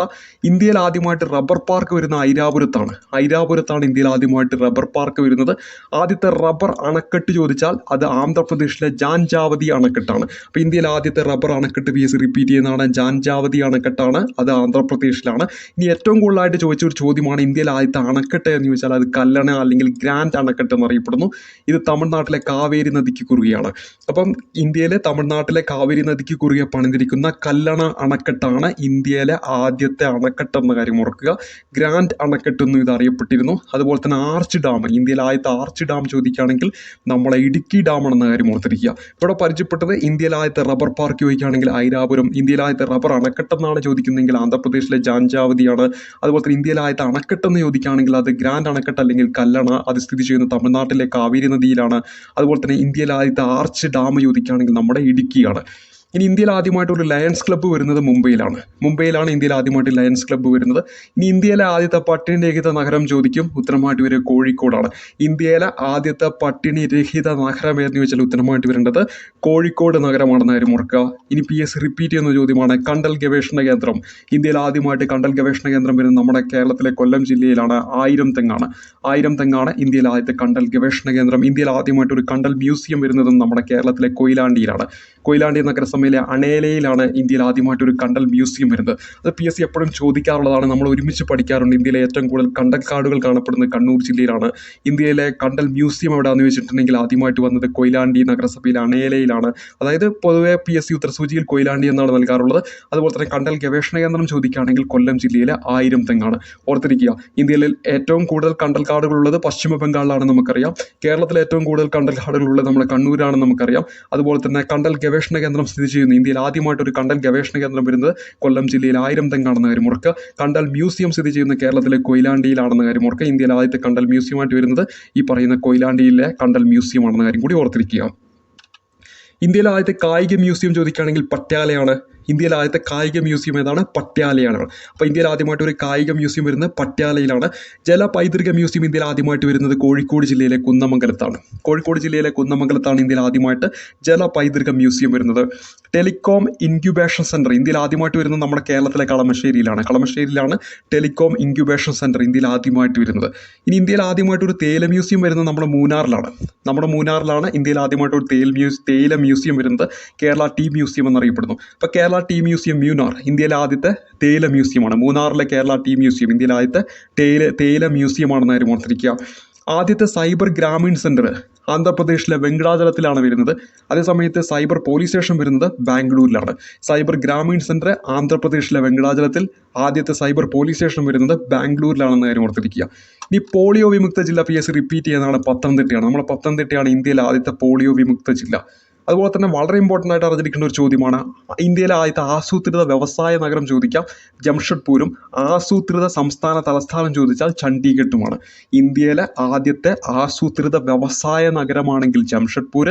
Speaker 1: ഇന്ത്യയിൽ ആദ്യമായിട്ട് റബ്ബർ പാർക്ക് വരുന്ന ഐരാപുരത്താണ് ഇന്ത്യയിൽ ആദ്യമായിട്ട് റബ്ബർ പാർക്ക് വരുന്നത്. ആദ്യത്തെ റബ്ബർ അണക്കെട്ട് ചോദിച്ചാൽ അത് ആന്ധ്രാപ്രദേശിലെ ജാൻജാവതി അണക്കെട്ടാണ്. അപ്പോൾ ഇന്ത്യയിൽ ആദ്യത്തെ റബ്ബർ അണക്കെട്ട് PSC റിപ്പീറ്റ് ചെയ്യുന്നതാണ് ജാൻജാവതി അണക്കെട്ടാണ്, അത് ആന്ധ്രാപ്രദേശിലാണ്. ഇനി ഏറ്റവും കൂടുതലായിട്ട് ചോദിച്ച ഒരു ചോദ്യമാണ് ഇന്ത്യയിൽ ആദ്യത്തെ അണക്കെട്ട് എന്ന് ചോദിച്ചാൽ അത് കല്ലണ അല്ലെങ്കിൽ ഗ്രാൻഡ് അണക്കെട്ട് എന്നറിയപ്പെടുന്നു. ഇത് തമിഴ്നാട്ടിലെ കാവേരി നദിക്ക് കുറുകെയാണ്. അപ്പം ഇന്ത്യയിലെ തമിഴ്നാട്ടിലെ കാവേരി നദിക്ക് കുറുകെ പണിതിരിക്കുന്ന കല്ലണ അണക്കെട്ടാണ് ഇന്ത്യയിലെ ആദ്യത്തെ അണക്കെട്ട് എന്ന കാര്യം ഓർക്കുക. ഗ്രാൻഡ് അണക്കെട്ട് എന്നും ഇത് അറിയപ്പെട്ടിരുന്നു. അതുപോലെ തന്നെ ആർച്ച് ഡാം, ഇന്ത്യയിലെ ആദ്യത്തെ ആർച്ച് ഡാം ചോദിക്കുകയാണെങ്കിൽ നമ്മളെ ഇടുക്കി ഡാമാണെന്ന കാര്യം ഓർത്തിരിക്കുക. ഇവിടെ പരിചയപ്പെട്ടത് ഇന്ത്യയിലെ ആദ്യത്തെ റബ്ബർ പാർക്ക് ചോദിക്കുകയാണെങ്കിൽ ഐരാപുരം, ഇന്ത്യയിലെ ആദ്യത്തെ റബ്ബർ അണക്കെട്ടെന്നാണ് ചോദിക്കുന്നതെങ്കിൽ ആന്ധ്രാപ്രദേശിലെ ജാൻജാവതിയാണ്. അതുപോലെ തന്നെ ഇന്ത്യയിലെ ആദ്യത്തെ അണക്കെട്ടെന്ന് ചോദിക്കുകയാണെങ്കിൽ അത് ഗ്രാൻഡ് അണക്കെട്ട് അല്ലെങ്കിൽ കല്ലണ, അത് സ്ഥിതി ചെയ്യുന്ന തമിഴ്നാട്ടിലെ കാവേരി നദിയിലാണ്. അതുപോലെ തന്നെ ഇന്ത്യയിലെ ആദ്യത്തെ ആർച്ച് ഡാം ചോദിക്കുകയാണെങ്കിൽ നമ്മുടെ ഇടുക്കിയാണ്. ഇനി ഇന്ത്യയിൽ ആദ്യമായിട്ട് ഒരു ലയൺസ് ക്ലബ്ബ് വരുന്നത് മുംബൈയിലാണ് ഇന്ത്യയിൽ ആദ്യമായിട്ട് ലയൺസ് ക്ലബ്ബ് വരുന്നത്. ഇനി ഇന്ത്യയിലെ ആദ്യത്തെ പട്ടിണി രഹിത നഗരം ചോദിക്കും, ഉത്തരമായിട്ട് വരിക കോഴിക്കോടാണ്. ഇന്ത്യയിലെ ആദ്യത്തെ പട്ടിണി രഹിത നഗരം എന്ന് ചോദിച്ചാൽ ഉത്തരമായിട്ട് വരേണ്ടത് കോഴിക്കോട് നഗരമാണെന്ന് കാര്യം ഓർക്കുക. ഇനി PSC റിപ്പീറ്റ് ചെയ്യുന്ന ചോദ്യമാണ് കണ്ടൽ ഗവേഷണ കേന്ദ്രം. ഇന്ത്യയിൽ ആദ്യമായിട്ട് കണ്ടൽ ഗവേഷണ കേന്ദ്രം വരുന്നത് നമ്മുടെ കേരളത്തിലെ കൊല്ലം ജില്ലയിലാണ്. 1000 തെങ്ങാണ് ഇന്ത്യയിലെ ആദ്യത്തെ കണ്ടൽ ഗവേഷണ കേന്ദ്രം. ഇന്ത്യയിൽ ആദ്യമായിട്ട് ഒരു കണ്ടൽ മ്യൂസിയം വരുന്നതും നമ്മുടെ കേരളത്തിലെ കൊയിലാണ്ടിയിലാണ്. കൊയിലാണ്ടി നഗരസഭയിലെ അണേലയിലാണ് ഇന്ത്യയിൽ ആദ്യമായിട്ട് ഒരു കണ്ടൽ മ്യൂസിയം വരുന്നത്. അത് PSC എപ്പോഴും ചോദിക്കാറുള്ളതാണ്, നമ്മൾ ഒരുമിച്ച് പഠിക്കാറുണ്ട്. ഇന്ത്യയിലെ ഏറ്റവും കൂടുതൽ കണ്ടൽക്കാടുകൾ കാണപ്പെടുന്നത് കണ്ണൂർ ജില്ലയിലാണ്. ഇന്ത്യയിലെ കണ്ടൽ മ്യൂസിയം എവിടെയാണെന്ന് വെച്ചിട്ടുണ്ടെങ്കിൽ ആദ്യമായിട്ട് വന്നത് കൊയിലാണ്ടി നഗരസഭയിലെ അണേലയിലാണ്. അതായത് പൊതുവെ PSC ഉത്തരസൂചിയിൽ കൊയിലാണ്ടി എന്നാണ് നൽകാറുള്ളത്. അതുപോലെ തന്നെ കണ്ടൽ ഗവേഷണ കേന്ദ്രം ചോദിക്കുകയാണെങ്കിൽ കൊല്ലം ജില്ലയിലെ 1000 തെങ്ങാണ്. ഓർത്തിരിക്കുക, ഇന്ത്യയിൽ ഏറ്റവും കൂടുതൽ കണ്ടൽക്കാടുകളുള്ളത് പശ്ചിമ ബംഗാളിലാണ് നമുക്കറിയാം. കേരളത്തിലെ ഏറ്റവും കൂടുതൽ കണ്ടൽക്കാടുകളുള്ളത് നമ്മുടെ കണ്ണൂരാണെന്ന് നമുക്കറിയാം. അതുപോലെ തന്നെ കണ്ടൽ ഗവേഷണ കേന്ദ്രം സ്ഥിതി ചെയ്യുന്നു, ഇന്ത്യയിൽ ആദ്യമായിട്ട് ഒരു കണ്ടൽ ഗവേഷണ കേന്ദ്രം വരുന്നത് കൊല്ലം ജില്ലയിൽ 1000 തെങ്ങാണെന്ന കാര്യം ഓർക്കുക. കണ്ടൽ മ്യൂസിയം സ്ഥിതി ചെയ്യുന്ന കേരളത്തിലെ കൊയിലാണ്ടിയിലാണെന്ന കാര്യം ഓർക്കുക. ഇന്ത്യയിൽ ആദ്യത്തെ കണ്ടൽ മ്യൂസിയമായിട്ട് വരുന്നത് ഈ പറയുന്ന കൊയിലാണ്ടിയിലെ കണ്ടൽ മ്യൂസിയം ആണെന്ന കാര്യം കൂടി ഓർത്തിരിക്കുക. ഇന്ത്യയിലെ ആദ്യത്തെ കായിക മ്യൂസിയം ചോദിക്കുകയാണെങ്കിൽ പട്യാലയാണ്. ഇന്ത്യയിലെ ആദ്യത്തെ കായിക മ്യൂസിയം ഏതാണ്? പട്യാലയാണ്. അപ്പോൾ ഇന്ത്യയിൽ ആദ്യമായിട്ട് ഒരു കായിക മ്യൂസിയം വരുന്നത് പട്യാലയിലാണ്. ജല പൈതൃക മ്യൂസിയം ഇന്ത്യയിൽ ആദ്യമായിട്ട് വരുന്നത് കോഴിക്കോട് ജില്ലയിലെ കുന്നമംഗലത്താണ്. ഇന്ത്യയിൽ ആദ്യമായിട്ട് ജല പൈതൃക മ്യൂസിയം വരുന്നത്. ടെലികോം ഇൻക്യുബേഷൻ സെൻറ്റർ ഇന്ത്യയിൽ ആദ്യമായിട്ട് വരുന്നത് നമ്മുടെ കേരളത്തിലെ കളമശ്ശേരിയിലാണ് ടെലികോം ഇൻക്യുബേഷൻ സെൻറ്റർ ഇന്ത്യയിൽ ആദ്യമായിട്ട് വരുന്നത്. ഇനി ഇന്ത്യയിൽ ആദ്യമായിട്ട് ഒരു തേയില മ്യൂസിയം വരുന്നത് നമ്മുടെ മൂന്നാറിലാണ് ഇന്ത്യയിൽ ആദ്യമായിട്ട് ഒരു തേയില മ്യൂസിയം വരുന്നത്. കേരള ടീ മ്യൂസിയം എന്നറിയപ്പെടുന്നു. അപ്പോൾ കേരള ടീ മ്യൂസിയം മ്യൂനാർ ഇന്ത്യയിലെ ആദ്യത്തെ തേയില മ്യൂസിയമാണ്. മൂന്നാറിലെ കേരള ടീ മ്യൂസിയം ഇന്ത്യയിലെ ആദ്യത്തെ തേയില മ്യൂസിയമാണെന്ന് കാര്യം ഓർത്തിരിക്കുക. ആദ്യത്തെ സൈബർ ഗ്രാമീൺ സെൻറ്റർ ആന്ധ്രാപ്രദേശിലെ വെങ്കടാചലത്തിലാണ് വരുന്നത്. അതേസമയത്ത് സൈബർ പോലീസ് സ്റ്റേഷൻ വരുന്നത് ബാംഗ്ലൂരിലാണ്. സൈബർ ഗ്രാമീൺ സെൻറ്റർ ആന്ധ്രാപ്രദേശിലെ വെങ്കടാചലത്തിൽ, ആദ്യത്തെ സൈബർ പോലീസ് സ്റ്റേഷൻ വരുന്നത് ബാംഗ്ലൂരിലാണെന്ന് കാര്യം ഓർത്തിരിക്കുക. ഇനി പോളിയോ വിമുക്ത ജില്ല PSC റിപ്പീറ്റ് ചെയ്യുന്നതാണ് പത്തനംതിട്ടയാണ്. നമ്മുടെ പത്തനംതിട്ടയാണ് ഇന്ത്യയിലെ ആദ്യത്തെ പോളിയോ വിമുക്ത ജില്ല. അതുപോലെ തന്നെ വളരെ ഇമ്പോർട്ടൻ്റ് ആയിട്ട് അറിഞ്ഞിരിക്കേണ്ട ഒരു ചോദ്യമാണ് ഇന്ത്യയിലെ ആദ്യത്തെ ആസൂത്രിത വ്യവസായ നഗരം ചോദിക്കാം ജംഷഡ്പൂരും, ആസൂത്രിത സംസ്ഥാന തലസ്ഥാനം ചോദിച്ചാൽ ചണ്ഡീഗഡുമാണ്. ഇന്ത്യയിലെ ആദ്യത്തെ ആസൂത്രിത വ്യവസായ നഗരമാണെങ്കിൽ ജംഷഡ്പൂർ,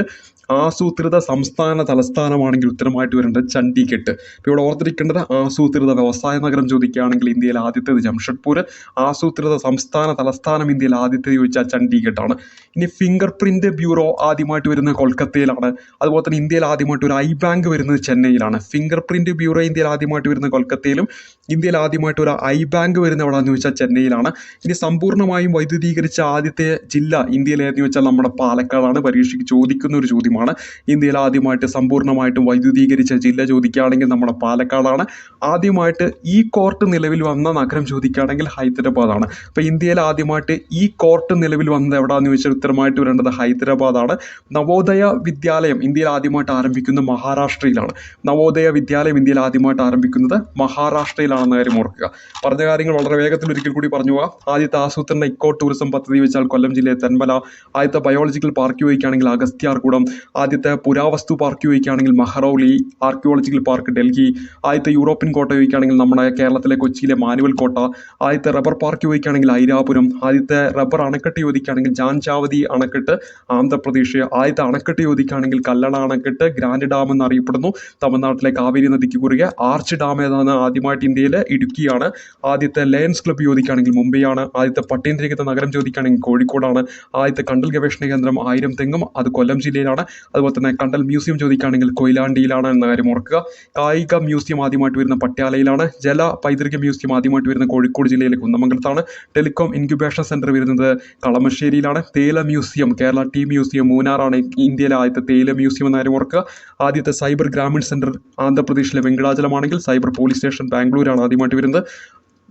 Speaker 1: ആസൂത്രിത സംസ്ഥാന തലസ്ഥാനമാണെങ്കിൽ ഉത്തരമായിട്ട് വരേണ്ടത് ചണ്ഡീഗഡ്. ഇപ്പോൾ ഇവിടെ ഓർത്തിരിക്കേണ്ടത് ആസൂത്രിത വ്യവസായ നഗരം ചോദിക്കുകയാണെങ്കിൽ ഇന്ത്യയിൽ ആദ്യത്തേത് ജംഷഡ്പൂർ, ആസൂത്രിത സംസ്ഥാന തലസ്ഥാനം ഇന്ത്യയിൽ ആദ്യത്തേത് ചോദിച്ചാൽ ചണ്ഡീഗഡാണ്. ഇനി ഫിംഗർ പ്രിന്റ് ബ്യൂറോ ആദ്യമായിട്ട് വരുന്നത് കൊൽക്കത്തയിലാണ്. അതുപോലെ തന്നെ ഇന്ത്യയിൽ ആദ്യമായിട്ട് ഒരു ബാങ്ക് വരുന്നത് ചെന്നൈയിലാണ്. ഫിംഗർ പ്രിന്റ് ബ്യൂറോ ഇന്ത്യയിൽ ആദ്യമായിട്ട് വരുന്നത് കൊൽക്കത്തയിലും, ഇന്ത്യയിൽ ആദ്യമായിട്ട് ഒരു ബാങ്ക് വരുന്നത് എവിടെയാണെന്ന് ചോദിച്ചാൽ ചെന്നൈയിലാണ്. ഇനി സമ്പൂർണ്ണമായും വൈദ്യുതീകരിച്ച ആദ്യത്തെ ജില്ല ഇന്ത്യയിലേതെന്ന് ചോദിച്ചാൽ നമ്മുടെ പാലക്കാടാണ്. പരീക്ഷയ്ക്ക് ചോദിക്കുന്ന ഒരു ചോദ്യമാണ്. ചോദ്യമാണ്. ഇന്ത്യയിൽ ആദ്യമായിട്ട് സമ്പൂർണ്ണമായിട്ടും വൈദ്യുതീകരിച്ച ജില്ല ചോദിക്കുകയാണെങ്കിൽ നമ്മുടെ പാലക്കാടാണ്. ആദ്യമായിട്ട് ഈ കോർട്ട് നിലവിൽ വന്ന നഗരം ചോദിക്കുകയാണെങ്കിൽ ഹൈദരാബാദാണ്. അപ്പോൾ ഇന്ത്യയിൽ ആദ്യമായിട്ട് ഈ കോർട്ട് നിലവിൽ വന്നത് എവിടെയാണെന്ന് ചോദിച്ചാൽ ഉത്തരമായിട്ട് വരേണ്ടത് ഹൈദരാബാദാണ്. നവോദയ വിദ്യാലയം ഇന്ത്യയിൽ ആദ്യമായിട്ട് ആരംഭിക്കുന്നത് മഹാരാഷ്ട്രയിലാണ്. നവോദയ വിദ്യാലയം ഇന്ത്യയിൽ ആദ്യമായിട്ട് ആരംഭിക്കുന്നത് മഹാരാഷ്ട്രയിലാണെന്ന കാര്യം ഓർക്കുക. പറഞ്ഞ കാര്യങ്ങൾ വളരെ വേഗത്തിൽ ഒരിക്കൽ കൂടി പറഞ്ഞു പോകാം. ആദ്യത്തെ ആസൂത്രണ ഇക്കോ ടൂറിസം പദ്ധതി വെച്ചാൽ കൊല്ലം ജില്ലയെ തെന്മല. ആദ്യത്തെ ബയോളജിക്കൽ പാർക്ക് ചോദിക്കുകയാണെങ്കിൽ അഗസ്ത്യാർകൂടം. ആദ്യത്തെ പുരാവസ്തു പാർക്ക് ചോദിക്കുകയാണെങ്കിൽ മഹറൗലി. Archaeological park Delhi. ആദ്യത്തെ യൂറോപ്യൻ കോട്ട ചോദിക്കുകയാണെങ്കിൽ നമ്മുടെ കേരളത്തിലെ കൊച്ചിയിലെ മാനുവൽ കോട്ട. ആദ്യത്തെ റബ്ബർ പാർക്ക് ചോദിക്കുകയാണെങ്കിൽ ഐരാപുരം. ആദ്യത്തെ റബ്ബർ അണക്കെട്ട് ചോദിക്കുകയാണെങ്കിൽ ജാൻചാവതി അണക്കെട്ട് ആന്ധ്രാപ്രദേശ്. ആദ്യത്തെ അണക്കെട്ട് ചോദിക്കുകയാണെങ്കിൽ കല്ലട അണക്കെട്ട് ഗ്രാൻഡ് ഡാം എന്നറിയപ്പെടുന്നു, തമിഴ്നാട്ടിലെ കാവേരി നദിക്ക് കുറുകെ. ആർച്ച് ഡാം ഏതാണ്? ആദ്യമായിട്ട് ഇന്ത്യയിൽ ഇടുക്കിയാണ്. ആദ്യത്തെ ലയൺസ് ക്ലബ്ബ് ചോദിക്കുകയാണെങ്കിൽ മുംബൈയാണ്. ആദ്യത്തെ പട്ടേന്ദ്രഹിത നഗരം ചോദിക്കുകയാണെങ്കിൽ കോഴിക്കോടാണ്. ആദ്യത്തെ കണ്ടൽ ഗവേഷണ കേന്ദ്രം 1000 തെങ്ങും, അത് കൊല്ലം ജില്ലയിലാണ്. അതുപോലെ തന്നെ കണ്ടൽ മ്യൂസിയം ചോദിക്കുകയാണെങ്കിൽ കൊയിലാണ്ടിയിലാണ് എന്ന കാര്യം ഓർക്കുക. കായിക മ്യൂസിയം ആദ്യമായിട്ട് വരുന്ന പട്യാലയിലാണ്. ജല പൈതൃക മ്യൂസിയം ആദ്യമായിട്ട് വരുന്ന കോഴിക്കോട് ജില്ലയിലെ കുന്നമംഗലത്താണ്. ടെലികോം ഇൻക്യുബേഷൻ സെന്റർ വരുന്നത് കളമശ്ശേരിയിലാണ്. തേയില മ്യൂസിയം, കേരള ടീ മ്യൂസിയം മൂന്നാറാണ് ഇന്ത്യയിലെ ആദ്യത്തെ തേയില മ്യൂസിയം എന്ന കാര്യം ഓർക്കുക. ആദ്യത്തെ സൈബർ ഗ്രാമീൺ സെന്റർ ആന്ധ്രാപ്രദേശിലെ വെങ്കടാചലമാണെങ്കിൽ സൈബർ പോലീസ് സ്റ്റേഷൻ ബാംഗ്ലൂരാണ് ആദ്യമായിട്ട് വരുന്നത്.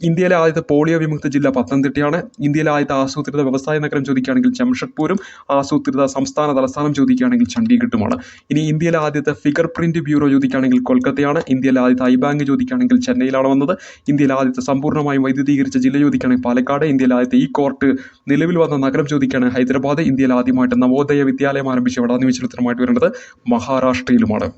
Speaker 1: ഇന്ത്യയിലെ ആദ്യത്തെ പോളിയോ വിമുക്ത ജില്ല പത്തനംതിട്ടയാണ്. ഇന്ത്യയിലെ ആദ്യത്തെ ആസൂത്രിത വ്യവസായ നഗരം ചോദിക്കുകയാണെങ്കിൽ ജംഷഡ്പൂരും. ആസൂത്രിത സംസ്ഥാന തലസ്ഥാനം ചോദിക്കുകയാണെങ്കിൽ ചണ്ഡീഗഡുമാണ്. ഇനി ഇന്ത്യയിലെ ആദ്യത്തെ ഫിംഗർ പ്രിന്റ് ബ്യൂറോ ചോദിക്കുകയാണെങ്കിൽ കൊൽക്കത്തയാണ്. ഇന്ത്യയിലെ ആദ്യത്തെ ഐ ബാങ്ക് ചോദിക്കുകയാണെങ്കിൽ ചെന്നൈയിലാണ് വന്നത്. ഇന്ത്യയിലെ ആദ്യത്തെ സമ്പൂർണ്ണമായും വൈദ്യുതീകരിച്ച ജില്ല ചോദിക്കുകയാണെങ്കിൽ പാലക്കാട്. ഇന്ത്യയിലെ ആദ്യത്തെ ഈ കോർട്ട് നിലവിൽ വന്ന നഗരം ചോദിക്കുകയാണെങ്കിൽ ഹൈദരാബാദ്. ഇന്ത്യയിൽ ആദ്യമായിട്ട് നവോദയ വിദ്യാലയം ആരംഭിച്ച് എവിടെയാണെന്ന് വെച്ചാൽ ഉത്തരമായിട്ട് വരേണ്ടത് മഹാരാഷ്ട്രയിലുമാണ്.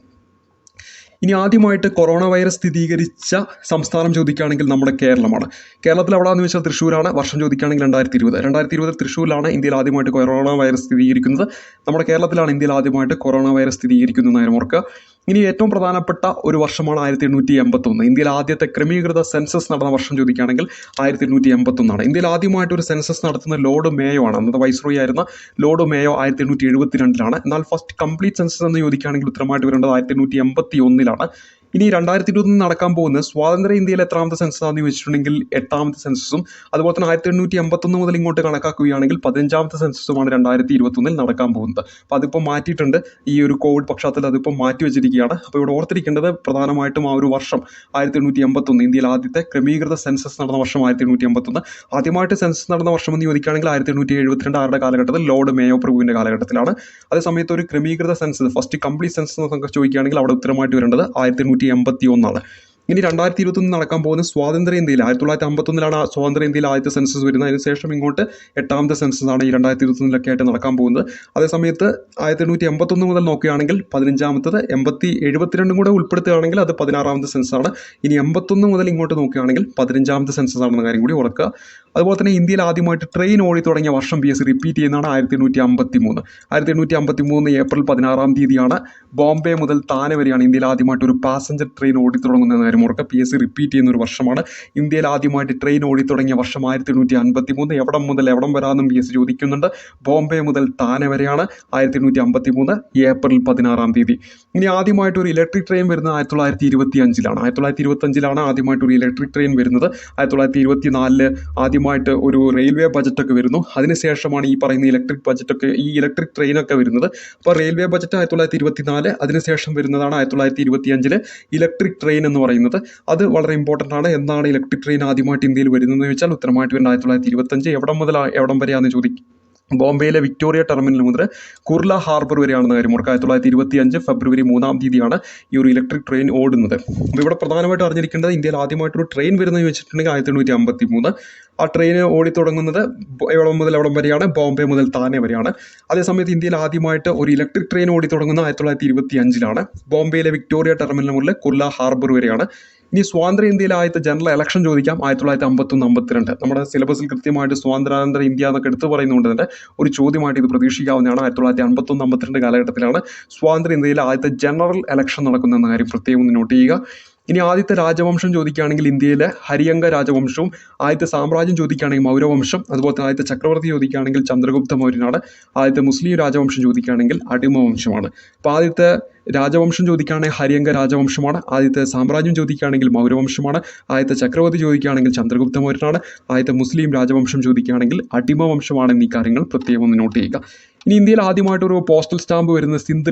Speaker 1: ഇനി ആദ്യമായിട്ട് കൊറോണ വൈറസ് സ്ഥിരീകരിച്ച സംസ്ഥാനം ചോദിക്കുകയാണെങ്കിൽ നമ്മുടെ കേരളമാണ്. കേരളത്തിൽ എവിടെയാണെന്ന് വെച്ചാൽ തൃശ്ശൂരാണ്. വർഷം ചോദിക്കുകയാണെങ്കിൽ 2020 തൃശ്ശൂരിലാണ് ഇന്ത്യയിൽ ആദ്യമായിട്ട് കൊറോണ വൈറസ് സ്ഥിരീകരിക്കുന്നത്. നമ്മുടെ കേരളത്തിലാണ് ഇന്ത്യയിൽ ആദ്യമായിട്ട് കൊറോണ വൈറസ് സ്ഥിരീകരിക്കുന്നത് എന്ന് ഓർക്കുക. ഇനി ഏറ്റവും പ്രധാനപ്പെട്ട ഒരു വർഷമാണ് 1881. ഇന്ത്യയിൽ ആദ്യത്തെ ക്രമീകൃത സെൻസസ് നടന്ന വർഷം ചോദിക്കുകയാണെങ്കിൽ 1881. ഇന്ത്യയിൽ ആദ്യമായിട്ട് ഒരു സെൻസസ് നടത്തുന്ന ലോർഡ് മേയോ ആണ്. അന്നത്തെ വൈസ്രോയി ആയിരുന്ന ലോർഡ് മേയോ 1872. എന്നാൽ ഫസ്റ്റ് കംപ്ലീറ്റ് സെൻസസ് എന്ന് ചോദിക്കുകയാണെങ്കിൽ ഉത്തരമായിട്ട് വരേണ്ടത് 1881. ഇനി 2021 നടക്കാൻ പോകുന്നത് സ്വാതന്ത്ര്യ ഇന്ത്യയിൽ എത്രാമത്തെ സെൻസസ് ആണെന്ന് ചോദിച്ചിട്ടുണ്ടെങ്കിൽ 8ാമത്തെ സെൻസസും. അതുപോലെ തന്നെ 1881 മുതൽ ഇങ്ങോട്ട് കണക്കാക്കുകയാണെങ്കിൽ 15ാമത്തെ സെൻസസുമാണ് 2021 നടക്കാൻ പോകുന്നത്. അപ്പോൾ അതിപ്പോൾ മാറ്റിയിട്ടുണ്ട്. ഈ ഒരു കോവിഡ് പശ്ചാത്തലത്തിൽ അതിപ്പോൾ മാറ്റി വെച്ചിരിക്കുകയാണ്. അപ്പോൾ ഇവിടെ ഓർത്തിരിക്കേണ്ടത് പ്രധാനമായിട്ടും ആ ഒരു വർഷം 1881. ഇന്ത്യയിൽ ആദ്യത്തെ ക്രമീകൃത സെൻസസ് നടന്ന വർഷം 1881. ആദ്യമായിട്ട് സെൻസസ് നടന്ന വർഷം എന്ന് ചോദിക്കുകയാണെങ്കിൽ 1872 ആരുടെ കാലഘട്ടത്തിൽ? ലോർഡ് മേയോ പ്രഭുവിൻ്റെ കാലഘട്ടത്തിലാണ്. അതേസമയത്ത് ഒരു ക്രമീകൃത സെൻസസ് ഫസ്റ്റ് കംപ്ലീറ്റ് സെൻസസ് എന്നൊക്കെ ചോദിക്കുകയാണെങ്കിൽ അവിടെ ഉത്തരമായിട്ട് വരേണ്ടത് 1881. ഇനി 2021 നടക്കാൻ പോകുന്ന സ്വാതന്ത്ര്യ ഇന്ത്യയിൽ 1951 സ്വാതന്ത്ര്യ ഇന്ത്യയിൽ ആദ്യത്തെ സെൻസസ് വരുന്നത്. അതിനുശേഷം ഇങ്ങോട്ട് 8ാമത്തെ സെൻസസ് ആണ് ഈ 2021 ആയിട്ട് നടക്കാൻ പോകുന്നത്. അതേസമയത്ത് 1881 മുതൽ നോക്കുകയാണെങ്കിൽ 15ാമത്തത്, 72 കൂടെ ഉൾപ്പെടുത്തുകയാണെങ്കിൽ അത് 16ാമത്തെ സെൻസസ് ആണ്. ഇനി 81 മുതൽ ഇങ്ങോട്ട് നോക്കുകയാണെങ്കിൽ 15ാമത്തെ സെൻസസ് ആണെന്ന കാര്യം കൂടി ഓർക്കുക. അതുപോലെ തന്നെ ഇന്ത്യയിൽ ആദ്യമായിട്ട് ട്രെയിൻ ഓടി തുടങ്ങിയ വർഷം PSC റിപ്പീറ്റ് ചെയ്യുന്നതാണ് 1853. 1853 ഏപ്രിൽ 16 ബോംബെ മുതൽ താനെ വരെയാണ് ഇന്ത്യയിൽ ആദ്യമായിട്ട് ഒരു പാസഞ്ചർ ട്രെയിൻ ഓടി തുടങ്ങുന്ന കാര്യം ഓർക്കുക. PSC റിപ്പീറ്റ് ചെയ്യുന്ന ഒരു വർഷമാണ്. ഇന്ത്യയിൽ ആദ്യമായിട്ട് ട്രെയിൻ ഓടി തുടങ്ങിയ വർഷം 1853. എവിടം മുതൽ എവിടം വരാമെന്നും PSC ചോദിക്കുന്നുണ്ട്. ബോംബെ മുതൽ താനെ വരെയാണ് 1853 ഏപ്രിൽ 16. ഇനി ആദ്യമായിട്ട് ഒരു ഇലക്ട്രിക് ട്രെയിൻ വരുന്നത് 1925. 1925 ആദ്യമായിട്ട് ഒരു ഇലക്ട്രിക് ട്രെയിൻ വരുന്നത്. 1924 ആദ്യമായിട്ട് ഒരു റെയിൽവേ ബജറ്റൊക്കെ വരുന്നു. അതിനുശേഷമാണ് ഈ പറയുന്ന ഇലക്ട്രിക് ട്രെയിനൊക്കെ വരുന്നത്. അപ്പോൾ റെയിൽവേ ബജറ്റ് 1924. അതിനുശേഷം വരുന്നതാണ് 1925 ഇലക്ട്രിക് ട്രെയിൻ എന്ന് പറയുന്നത്. അത് വളരെ ഇമ്പോർട്ടൻ്റ് ആണ്. എന്നാണ് ഇലക്ട്രിക് ട്രെയിൻ ആദ്യമായിട്ട് ഇന്ത്യയിൽ വരുന്നതെന്ന് വെച്ചാൽ ഉത്തരമായിട്ട് വരുന്നത് 1925. എവിടം മുതൽ എവിടം വരെയാണെന്ന് ചോദിക്കും. ബോംബെയിലെ വിക്ടോറിയ ടെർമിനൽ മുതൽ കുർല ഹാർബർ വരെയാണെന്ന കാര്യം ഓർക്കുക. 1925 ഫെബ്രുവരി 3 ഈ ഒരു ഇലക്ട്രിക് ട്രെയിൻ ഓടുന്നത്. അപ്പോൾ ഇവിടെ പ്രധാനമായിട്ട് അറിഞ്ഞിരിക്കേണ്ടത് ഇന്ത്യയിൽ ആദ്യമായിട്ടൊരു ട്രെയിൻ വരുന്നത് വെച്ചിട്ടുണ്ടെങ്കിൽ 1853. ആ ട്രെയിൻ ഓടിത്തുടങ്ങുന്നത് എവിടം മുതൽ എവിടം വരെയാണ്? ബോംബെ മുതൽ താനെ വരെയാണ്. അതേസമയത്ത് ഇന്ത്യയിൽ ആദ്യമായിട്ട് ഒരു ഇലക്ട്രിക് ട്രെയിൻ ഓടിത്തുടങ്ങുന്നത് 1925. ബോംബെയിലെ വിക്ടോറിയ ടെർമിനൽ മുതൽ കുർല ഹാർബർ വരെയാണ്. ഇനി സ്വാതന്ത്ര്യ ഇന്ത്യയിലെ ആദ്യത്തെ ജനറൽ ഇലക്ഷൻ ചോദിക്കാം 1951-52. നമ്മുടെ സിലബസിൽ കൃത്യമായിട്ട് സ്വാതന്ത്ര്യാനന്തര ഇന്ത്യ എന്നൊക്കെ എടുത്തു പറയുന്നതുകൊണ്ട് തന്നെ ഒരു ചോദ്യമായിട്ട് ഇത് പ്രതീക്ഷിക്കാവുന്നതാണ്. 1951-52 കാലഘട്ടത്തിലാണ് സ്വാതന്ത്ര്യ ഇന്ത്യയിലെ ആദ്യത്തെ ജനറൽ ഇലക്ഷൻ നടക്കുന്നതെന്ന കാര്യം പ്രത്യേകം നോട്ട് ചെയ്യുക. ഇനി ആദ്യത്തെ രാജവംശം ചോദിക്കുകയാണെങ്കിൽ ഇന്ത്യയിലെ ഹരിയങ്ക രാജവംശവും. ആദ്യത്തെ സാമ്രാജ്യം ചോദിക്കുകയാണെങ്കിൽ മൗരവംശം. അതുപോലെ തന്നെ ആദ്യത്തെ ചക്രവർത്തി ചോദിക്കുകയാണെങ്കിൽ ചന്ദ്രഗുപ്ത മൗര്യനാണ്. ആദ്യത്തെ മുസ്ലിം രാജവംശം ചോദിക്കുകയാണെങ്കിൽ അടിമവംശമാണ്. അപ്പോൾ ആദ്യത്തെ രാജവംശം ചോദിക്കുകയാണെങ്കിൽ ഹരിയങ്ക രാജവംശമാണ്. ആദ്യത്തെ സാമ്രാജ്യം ചോദിക്കുകയാണെങ്കിൽ മൗരവംശമാണ്. ആദ്യത്തെ ചക്രവർത്തി ചോദിക്കുകയാണെങ്കിൽ ചന്ദ്രഗുപ്ത മൗര്യനാണ്. ആദ്യത്തെ മുസ്ലിം രാജവംശം ചോദിക്കുകയാണെങ്കിൽ അടിമവംശമാണെന്നീ കാര്യങ്ങൾ പ്രത്യേകം ഒന്ന് നോട്ട് ചെയ്യുക. ഇനി ഇന്ത്യയിൽ ആദ്യമായിട്ടൊരു പോസ്റ്റൽ സ്റ്റാമ്പ് വരുന്നത് സിന്ധ്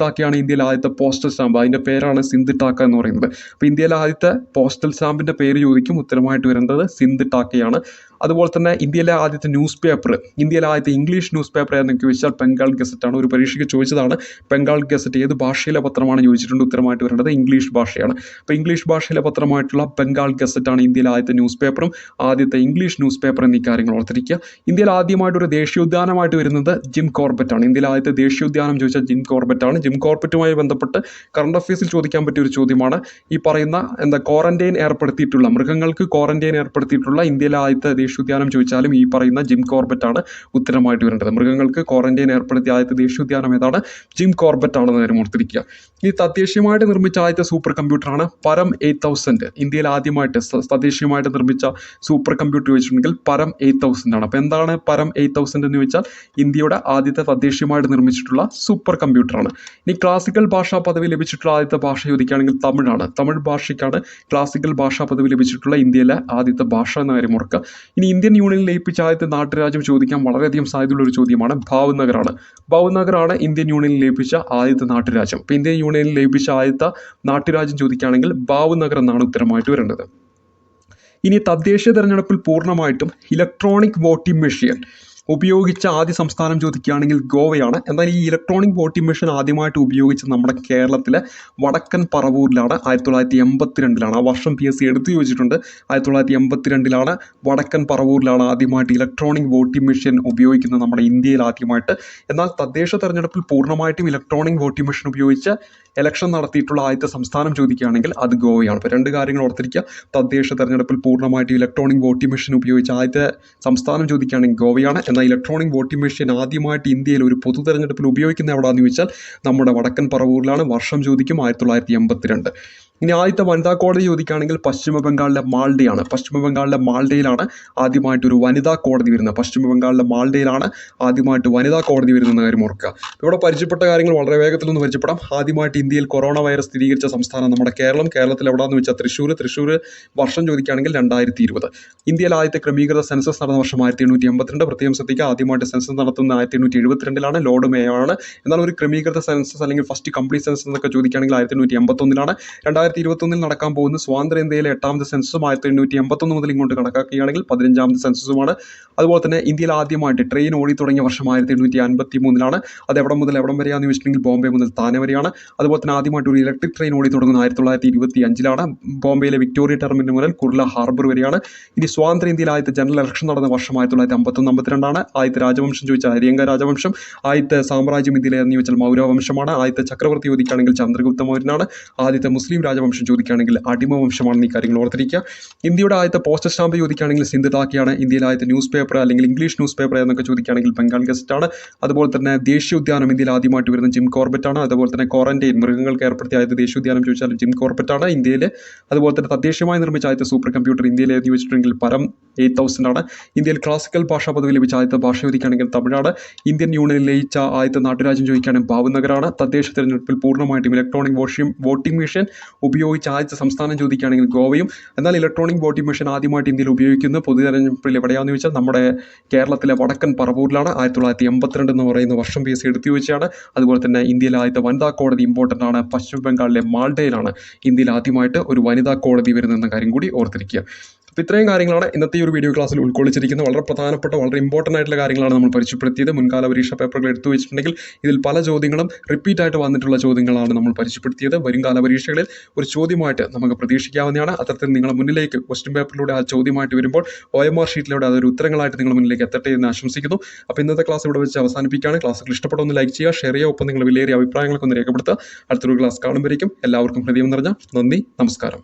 Speaker 1: ടാക്കയാണ് ഇന്ത്യയിലെ ആദ്യത്തെ പോസ്റ്റൽ സ്റ്റാമ്പ്. അതിൻ്റെ പേരാണ് സിന്ധ് ടാക്ക എന്ന് പറയുന്നത്. അപ്പോൾ ഇന്ത്യയിലെ ആദ്യത്തെ പോസ്റ്റൽ സ്റ്റാമ്പിൻ്റെ പേര് ചോദിക്കും, ഉത്തരമായിട്ട് വരുന്നത് സിന്ധ് ടാക്കയാണ്. അതുപോലെ തന്നെ ഇന്ത്യയിലെ ആദ്യത്തെ ന്യൂസ് പേപ്പർ, ഇന്ത്യയിലെ ആദ്യത്തെ ഇംഗ്ലീഷ് ന്യൂസ് പേപ്പർ ഏതെന്ന് ചോദിച്ചാൽ ബംഗാൾ ഗസറ്റാണ്. ഒരു പരീക്ഷയ്ക്ക് ചോദിച്ചതാണ് ബംഗാൾ ഗസറ്റ് ഏത് ഭാഷയിലെ പത്രമാണ് ചോദിച്ചിട്ടുണ്ട്, ഉത്തരമായിട്ട് വരേണ്ടത് ഇംഗ്ലീഷ് ഭാഷയാണ്. അപ്പോൾ ഇംഗ്ലീഷ് ഭാഷയിലെ പത്രമായിട്ടുള്ള ബംഗാൾ ഗസറ്റാണ് ഇന്ത്യയിലെ ആദ്യത്തെ ന്യൂസ് പേപ്പറും ആദ്യത്തെ ഇംഗ്ലീഷ് ന്യൂസ് പേപ്പർ എന്നീ കാര്യങ്ങൾ ഓർത്തിരിക്കുക. ഇന്ത്യയിൽ ആദ്യമായിട്ടൊരു ദേശീയോദ്യാനമായിട്ട് വരുന്നത് ജിം കോർബറ്റ് ആണ്. ഇന്ത്യയിലെ ആദ്യത്തെ ദേശീയോദ്യാനം ചോദിച്ചാൽ ജിം കോർബറ്റ് ആണ്. ജിം കോർബറ്റുമായി ബന്ധപ്പെട്ട് കറണ്ട് അഫയേഴ്സിൽ ചോദിക്കാൻ പറ്റിയ ഒരു ചോദ്യമാണ് ഈ പറയുന്ന ക്വാറന്റൈൻ ഏർപ്പെടുത്തിയിട്ടുള്ള മൃഗങ്ങൾക്ക് ക്വാറന്റൈൻ ഏർപ്പെടുത്തിയിട്ടുള്ള ഇന്ത്യയിലെ ആദ്യത്തെ ദേശീയോദ്യാനം ചോദിച്ചാലും ഈ പറയുന്ന ജിം കോർബറ്റ് ആണ് ഉത്തരമായിട്ട് വരേണ്ടത്. മൃഗങ്ങൾക്ക് ക്വാറന്റൈൻ ഏർപ്പെടുത്തിയ ആദ്യത്തെ ദേശീയോദ്യാനം ഏതാണ്? ജിം കോർബറ്റ് ആണെന്ന് കാര്യം ഓർത്തിരിക്കുക. ഈ തദ്ദേശീയമായിട്ട് നിർമ്മിച്ച ആദ്യത്തെ സൂപ്പർ കമ്പ്യൂട്ടറാണ് പരം 8000. ഇന്ത്യയിൽ ആദ്യമായിട്ട് തദ്ദേശീയമായിട്ട് നിർമ്മിച്ച സൂപ്പർ കമ്പ്യൂട്ടർ ചോദിച്ചിട്ടുണ്ടെങ്കിൽ പരം 8000 ആണ്. അപ്പോൾ എന്താണ് പരം 8000 എന്ന് ചോദിച്ചാൽ ഇന്ത്യയുടെ ആദ്യത്തെ തദ്ദേശീയമായിട്ട് നിർമ്മിച്ചിട്ടുള്ള സൂപ്പർ കമ്പ്യൂട്ടറാണ്. ഇനി ക്ലാസിക്കൽ ഭാഷാ പദവി ലഭിച്ചിട്ടുള്ള ആദ്യത്തെ ഭാഷ ചോദിക്കുകയാണെങ്കിൽ തമിഴാണ്. തമിഴ് ഭാഷയ്ക്കാണ് ക്ലാസിക്കൽ ഭാഷാ പദവി ലഭിച്ചിട്ടുള്ള ഇന്ത്യയിലെ ആദ്യത്തെ ഭാഷ എന്ന കാര്യം ഓർക്കുക. ഇനി ഇന്ത്യൻ യൂണിയനിൽ ലയിപ്പിച്ച ആദ്യത്തെ നാട്ടുരാജ്യം ചോദിക്കാൻ വളരെയധികം സാധ്യതയുള്ള ഒരു ചോദ്യമാണ്. ഭാവ്നഗറാണ് ഇന്ത്യൻ യൂണിയനിൽ ലയിപ്പിച്ച ആദ്യത്തെ നാട്ടുരാജ്യം. അപ്പോൾ ഇന്ത്യൻ യൂണിയനിൽ ലയിപ്പിച്ച ആദ്യത്തെ നാട്ടുരാജ്യം ചോദിക്കുകയാണെങ്കിൽ ഭാവ്നഗർ എന്നാണ് ഉത്തരമായിട്ട് വരേണ്ടത്. ഇനി തദ്ദേശീയ തെരഞ്ഞെടുപ്പിൽ പൂർണ്ണമായിട്ടും ഇലക്ട്രോണിക് വോട്ടിംഗ് മെഷീൻ ഉപയോഗിച്ച ആദ്യ സംസ്ഥാനം ചോദിക്കുകയാണെങ്കിൽ ഗോവയാണ്. എന്നാൽ ഈ ഇലക്ട്രോണിക് വോട്ടിംഗ് മെഷീൻ ആദ്യമായിട്ട് ഉപയോഗിച്ച് നമ്മുടെ കേരളത്തിലെ വടക്കൻ പറവൂരിലാണ്. 1982 ആ വർഷം PSC എടുത്തു ചോദിച്ചിട്ടുണ്ട്. 1982 വടക്കൻ പറവൂരിലാണ് ആദ്യമായിട്ട് ഇലക്ട്രോണിക് വോട്ടിംഗ് മെഷീൻ ഉപയോഗിക്കുന്നത് നമ്മുടെ ഇന്ത്യയിൽ ആദ്യമായിട്ട്. എന്നാൽ തദ്ദേശ തെരഞ്ഞെടുപ്പിൽ പൂർണ്ണമായിട്ടും ഇലക്ട്രോണിക് വോട്ടിംഗ് മെഷീൻ ഉപയോഗിച്ച് ഇലക്ഷൻ നടത്തിയിട്ടുള്ള ആദ്യത്തെ സംസ്ഥാനം ചോദിക്കുകയാണെങ്കിൽ അത് ഗോവയാണ്. അപ്പോൾ രണ്ട് കാര്യങ്ങൾ ഓർത്തിരിക്കുക. തദ്ദേശ തെരഞ്ഞെടുപ്പിൽ പൂർണ്ണമായിട്ട് ഇലക്ട്രോണിക് വോട്ടിംഗ് മെഷീൻ ഉപയോഗിച്ച ആദ്യത്തെ സംസ്ഥാനം ചോദിക്കുകയാണെങ്കിൽ ഗോവയാണ്. എന്നാൽ ഇലക്ട്രോണിക് വോട്ടിംഗ് മെഷീൻ ആദ്യമായിട്ട് ഇന്ത്യയിൽ ഒരു പൊതു തെരഞ്ഞെടുപ്പിൽ ഉപയോഗിക്കുന്ന എവിടെയാണെന്ന് ചോദിച്ചാൽ നമ്മുടെ വടക്കൻ പറവൂരിലാണ്. വർഷം ചോദിക്കും 1982. ഇനി ആദ്യത്തെ വനിതാ കോടതി ചോദിക്കുകയാണെങ്കിൽ പശ്ചിമ ബംഗാളിലെ മാൾഡയാണ്. പശ്ചിമ ബംഗാളിലെ മാൾഡയിലാണ് ആദ്യമായിട്ടൊരു വനിതാ കോടതി വരുന്നത്. പശ്ചിമ ബംഗാളിലെ മാൾഡയിലാണ് ആദ്യമായിട്ട് വനിതാ കോടതി വരുന്ന കാര്യം ഓർക്കുക. ഇവിടെ പരിചയപ്പെട്ട കാര്യങ്ങൾ വളരെ വേഗത്തിലൊന്ന് പരിചയപ്പെടാം. ആദ്യമായിട്ട് ഇന്ത്യയിൽ കൊറോണ വൈറസ് സ്ഥിരീകരിച്ച സംസ്ഥാനം നമ്മുടെ കേരളം. കേരളത്തിൽ എവിടെയാണെന്ന് വെച്ചാൽ തൃശ്ശൂർ. വർഷം ചോദിക്കുകയാണെങ്കിൽ 2020. ഇന്ത്യയിൽ ആദ്യത്തെ ക്രമീകൃത സെൻസസ് നടന്ന വർഷം 1882. പ്രത്യേകം ശ്രദ്ധിക്കുക, ആദ്യമായിട്ട് സെൻസസ് നടത്തുന്നത് 1872 ലോർഡ് മേയോ ആണ്. എന്നാൽ ഒരു ക്രമീകൃത സെൻസസ് അല്ലെങ്കിൽ ഫസ്റ്റ് കംപ്ലീറ്റ് സെൻസസ് എന്നൊക്കെ ചോദിക്കുകയാണെങ്കിൽ 1881. 2021 നടക്കാൻ പോകുന്ന സ്വാതന്ത്ര്യ ഇന്ത്യയിലെ 8ാമത്തെ സെൻസസും 1881 മുതൽ ഇങ്ങോട്ട് കണക്കാക്കുകയാണെങ്കിൽ 15ാമത്തെ സെൻസസുമാണ്. അതുപോലെ തന്നെ ഇന്ത്യയിൽ ആദ്യമായിട്ട് ട്രെയിൻ ഓടി തുടങ്ങിയ വർഷം 1853. അത് എവിടെ മുതൽ എവിടം വരെയാണെന്ന് ചോദിച്ചിട്ടുണ്ടെങ്കിൽ ബോംബെ മുതൽ താനെ വരെയാണ്. അതുപോലെ തന്നെ ആദ്യമായിട്ട് ഒരു ഇലക്ട്രിക് ട്രെയിൻ ഓടി തുടങ്ങുന്നത് 1925. ബോംബെയിലെ വിക്ടോറിയ ടെർമിനൽ മുതൽ കുർല ഹാർബർ വരെയാണ്. ഇനി സ്വാതന്ത്ര്യ ഇന്ത്യയിൽ ആദ്യത്തെ ജനറൽ ഇലക്ഷൻ നടന്ന വർഷം 1951-52. ആദ്യത്തെ രാജവംശം ചോദിച്ചാൽ ഹരിയങ്ക രാജവംശം. ആദ്യത്തെ സാമ്രാജ്യം ഇന്ത്യയിലെ എന്ന് ചോദിച്ചാൽ മൗര്യ വംശമാണ്. ആദ്യത്തെ ചക്രവർത്തി ചോദിക്കുകയാണെങ്കിൽ ചന്ദ്രഗുപ്ത മൗര്യനാണ്. ആദ്യത്തെ മുസ്ലിം രാജവംശം ചോദിക്കുകയാണെങ്കിൽ അടിമ വംശമാണെന്ന് ഈ കാര്യങ്ങൾ ഓർത്തിരിക്കുക. ഇന്ത്യയുടെ ആദ്യത്തെ പോസ്റ്റൽ സ്റ്റാമ്പ് ചോദിക്കുകയാണെങ്കിൽ സിന്ധ് ടാക്കയാണ്. ഇന്ത്യയിലെ ആദ്യത്തെ ന്യൂസ് പേപ്പർ അല്ലെങ്കിൽ ഇംഗ്ലീഷ് ന്യൂസ് പേപ്പർ എന്നൊക്കെ ചോദിക്കുകയാണെങ്കിൽ ബംഗാൾ ഗസറ്റാണ്. അതുപോലെ തന്നെ ദേശീയോദ്യാനം ഇന്ത്യയിൽ ആദ്യമായിട്ട് വരുന്ന ജിം കോർബറ്റ് ആണ്. അതുപോലെ തന്നെ ക്വാറന്റൈൻ മൃഗങ്ങൾക്ക് ഏർപ്പെടുത്തിയ ആദ്യത്തെ ദേശീയോദ്യാനം ചോദിച്ചാൽ ജിം കോർബറ്റ് ആണ് ഇന്ത്യയിൽ. അതുപോലെ തന്നെ തദ്ദേശീയമായി നിർമ്മിച്ച ആദ്യത്തെ സൂപ്പർ കമ്പ്യൂട്ടർ ഇന്ത്യയിൽ എന്ന് ചോദിച്ചിട്ടുണ്ടെങ്കിൽ പരം 8000 ആണ്. ഇന്ത്യയിൽ ക്ലാസിക്കൽ ഭാഷാ പദവി ലഭിച്ച ആദ്യത്തെ ഭാഷ ചോദിക്കുകയാണെങ്കിൽ തമിഴാണ്. ഇന്ത്യൻ യൂണിയനിൽ ലയിച്ച ആദ്യത്തെ നാട്ടുരാജ്യം ചോദിക്കുകയാണെങ്കിൽ ഭാവ്നഗറാണ്. തദ്ദേശ തെരഞ്ഞെടുപ്പിൽ പൂർണ്ണമായിട്ടും ഇലക്ട്രോണിക് വോട്ടിംഗ് മെഷീൻ ഉപയോഗിച്ച ആദ്യത്തെ സംസ്ഥാനം ചോദിക്കുകയാണെങ്കിൽ ഗോവയും. എന്നാൽ ഇലക്ട്രോണിക് വോട്ടിംഗ് മെഷീൻ ആദ്യമായിട്ട് ഇന്ത്യയിൽ ഉപയോഗിക്കുന്ന പൊതു തെരഞ്ഞെടുപ്പിൽ എവിടെയാണെന്ന് ചോദിച്ചാൽ നമ്മുടെ കേരളത്തിലെ വടക്കൻ പറവൂരിലാണ്. 1982 എന്ന് പറയുന്ന വർഷം PSC എടുത്തു ചോദിച്ചാണ്. അതുപോലെ തന്നെ ഇന്ത്യയിലെ ആദ്യത്തെ വനിതാ കോടതി ഇമ്പോർട്ടൻ്റ് ആണ്. പശ്ചിമ ബംഗാളിലെ മാൾഡയിലാണ് ഇന്ത്യയിൽ ആദ്യമായിട്ട് ഒരു വനിതാ കോടതി വരുന്ന കാര്യം കൂടി ഓർത്തിരിക്കുക. അപ്പോൾ ഇത്രയും കാര്യങ്ങളാണ് ഇന്നത്തെ ഈ ഒരു വീഡിയോ ക്ലാസ്സിൽ ഉൾക്കൊള്ളിച്ചിരിക്കുന്നത്. വളരെ പ്രധാനപ്പെട്ട വളരെ ഇമ്പോർട്ടൻ്റ് ആയിട്ടുള്ള കാര്യങ്ങളാണ് നമ്മൾ പരിചയപ്പെടുത്തിയത്. മുൻകാല പരീക്ഷാ പേപ്പറുകൾ എടുത്തു വെച്ചിട്ടുണ്ടെങ്കിൽ ഇതിൽ പല ചോദ്യങ്ങളും റിപ്പീറ്റ് ആയിട്ട് വന്നിട്ടുള്ള ചോദ്യങ്ങളാണ് നമ്മൾ പരിചയപ്പെടുത്തിയത്. വരുംകാല പരീക്ഷകളിൽ ഒരു ചോദ്യമായിട്ട് നമുക്ക് പ്രതീക്ഷിക്കാവുന്നതാണ്. അത്തരത്തിൽ നിങ്ങളുടെ മുന്നിലേക്ക് ക്വസ്റ്റ്യൻ പേപ്പറിലൂടെ ആ ചോദ്യമായിട്ട് വരുമ്പോൾ OMR ഷീറ്റിലൂടെ അതൊരു ഉത്തരങ്ങളായിട്ട് നിങ്ങളുടെ മുന്നിലേക്ക് എത്തട്ടെ എന്ന് ആശംസിക്കുന്നു. അപ്പോൾ ഇന്നത്തെ ക്ലാസ് ഇവിടെ വെച്ച് അവസാനിപ്പിക്കുകയാണ്. ക്ലാസ്സുകൾ ഇഷ്ടപ്പെട്ടൊന്ന് ലൈക്ക് ചെയ്യുക, ഷെയർ ചെയ്യുക, ഒപ്പം നിങ്ങൾ വിലയേറിയ അഭിപ്രായങ്ങളൊക്കെ ഒന്ന് രേഖപ്പെടുത്തുക. അടുത്തൊരു ക്ലാസ് കാണുമ്പോഴേക്കും എല്ലാവർക്കും ഹൃദയം നിറഞ്ഞ നന്ദി, നമസ്കാരം.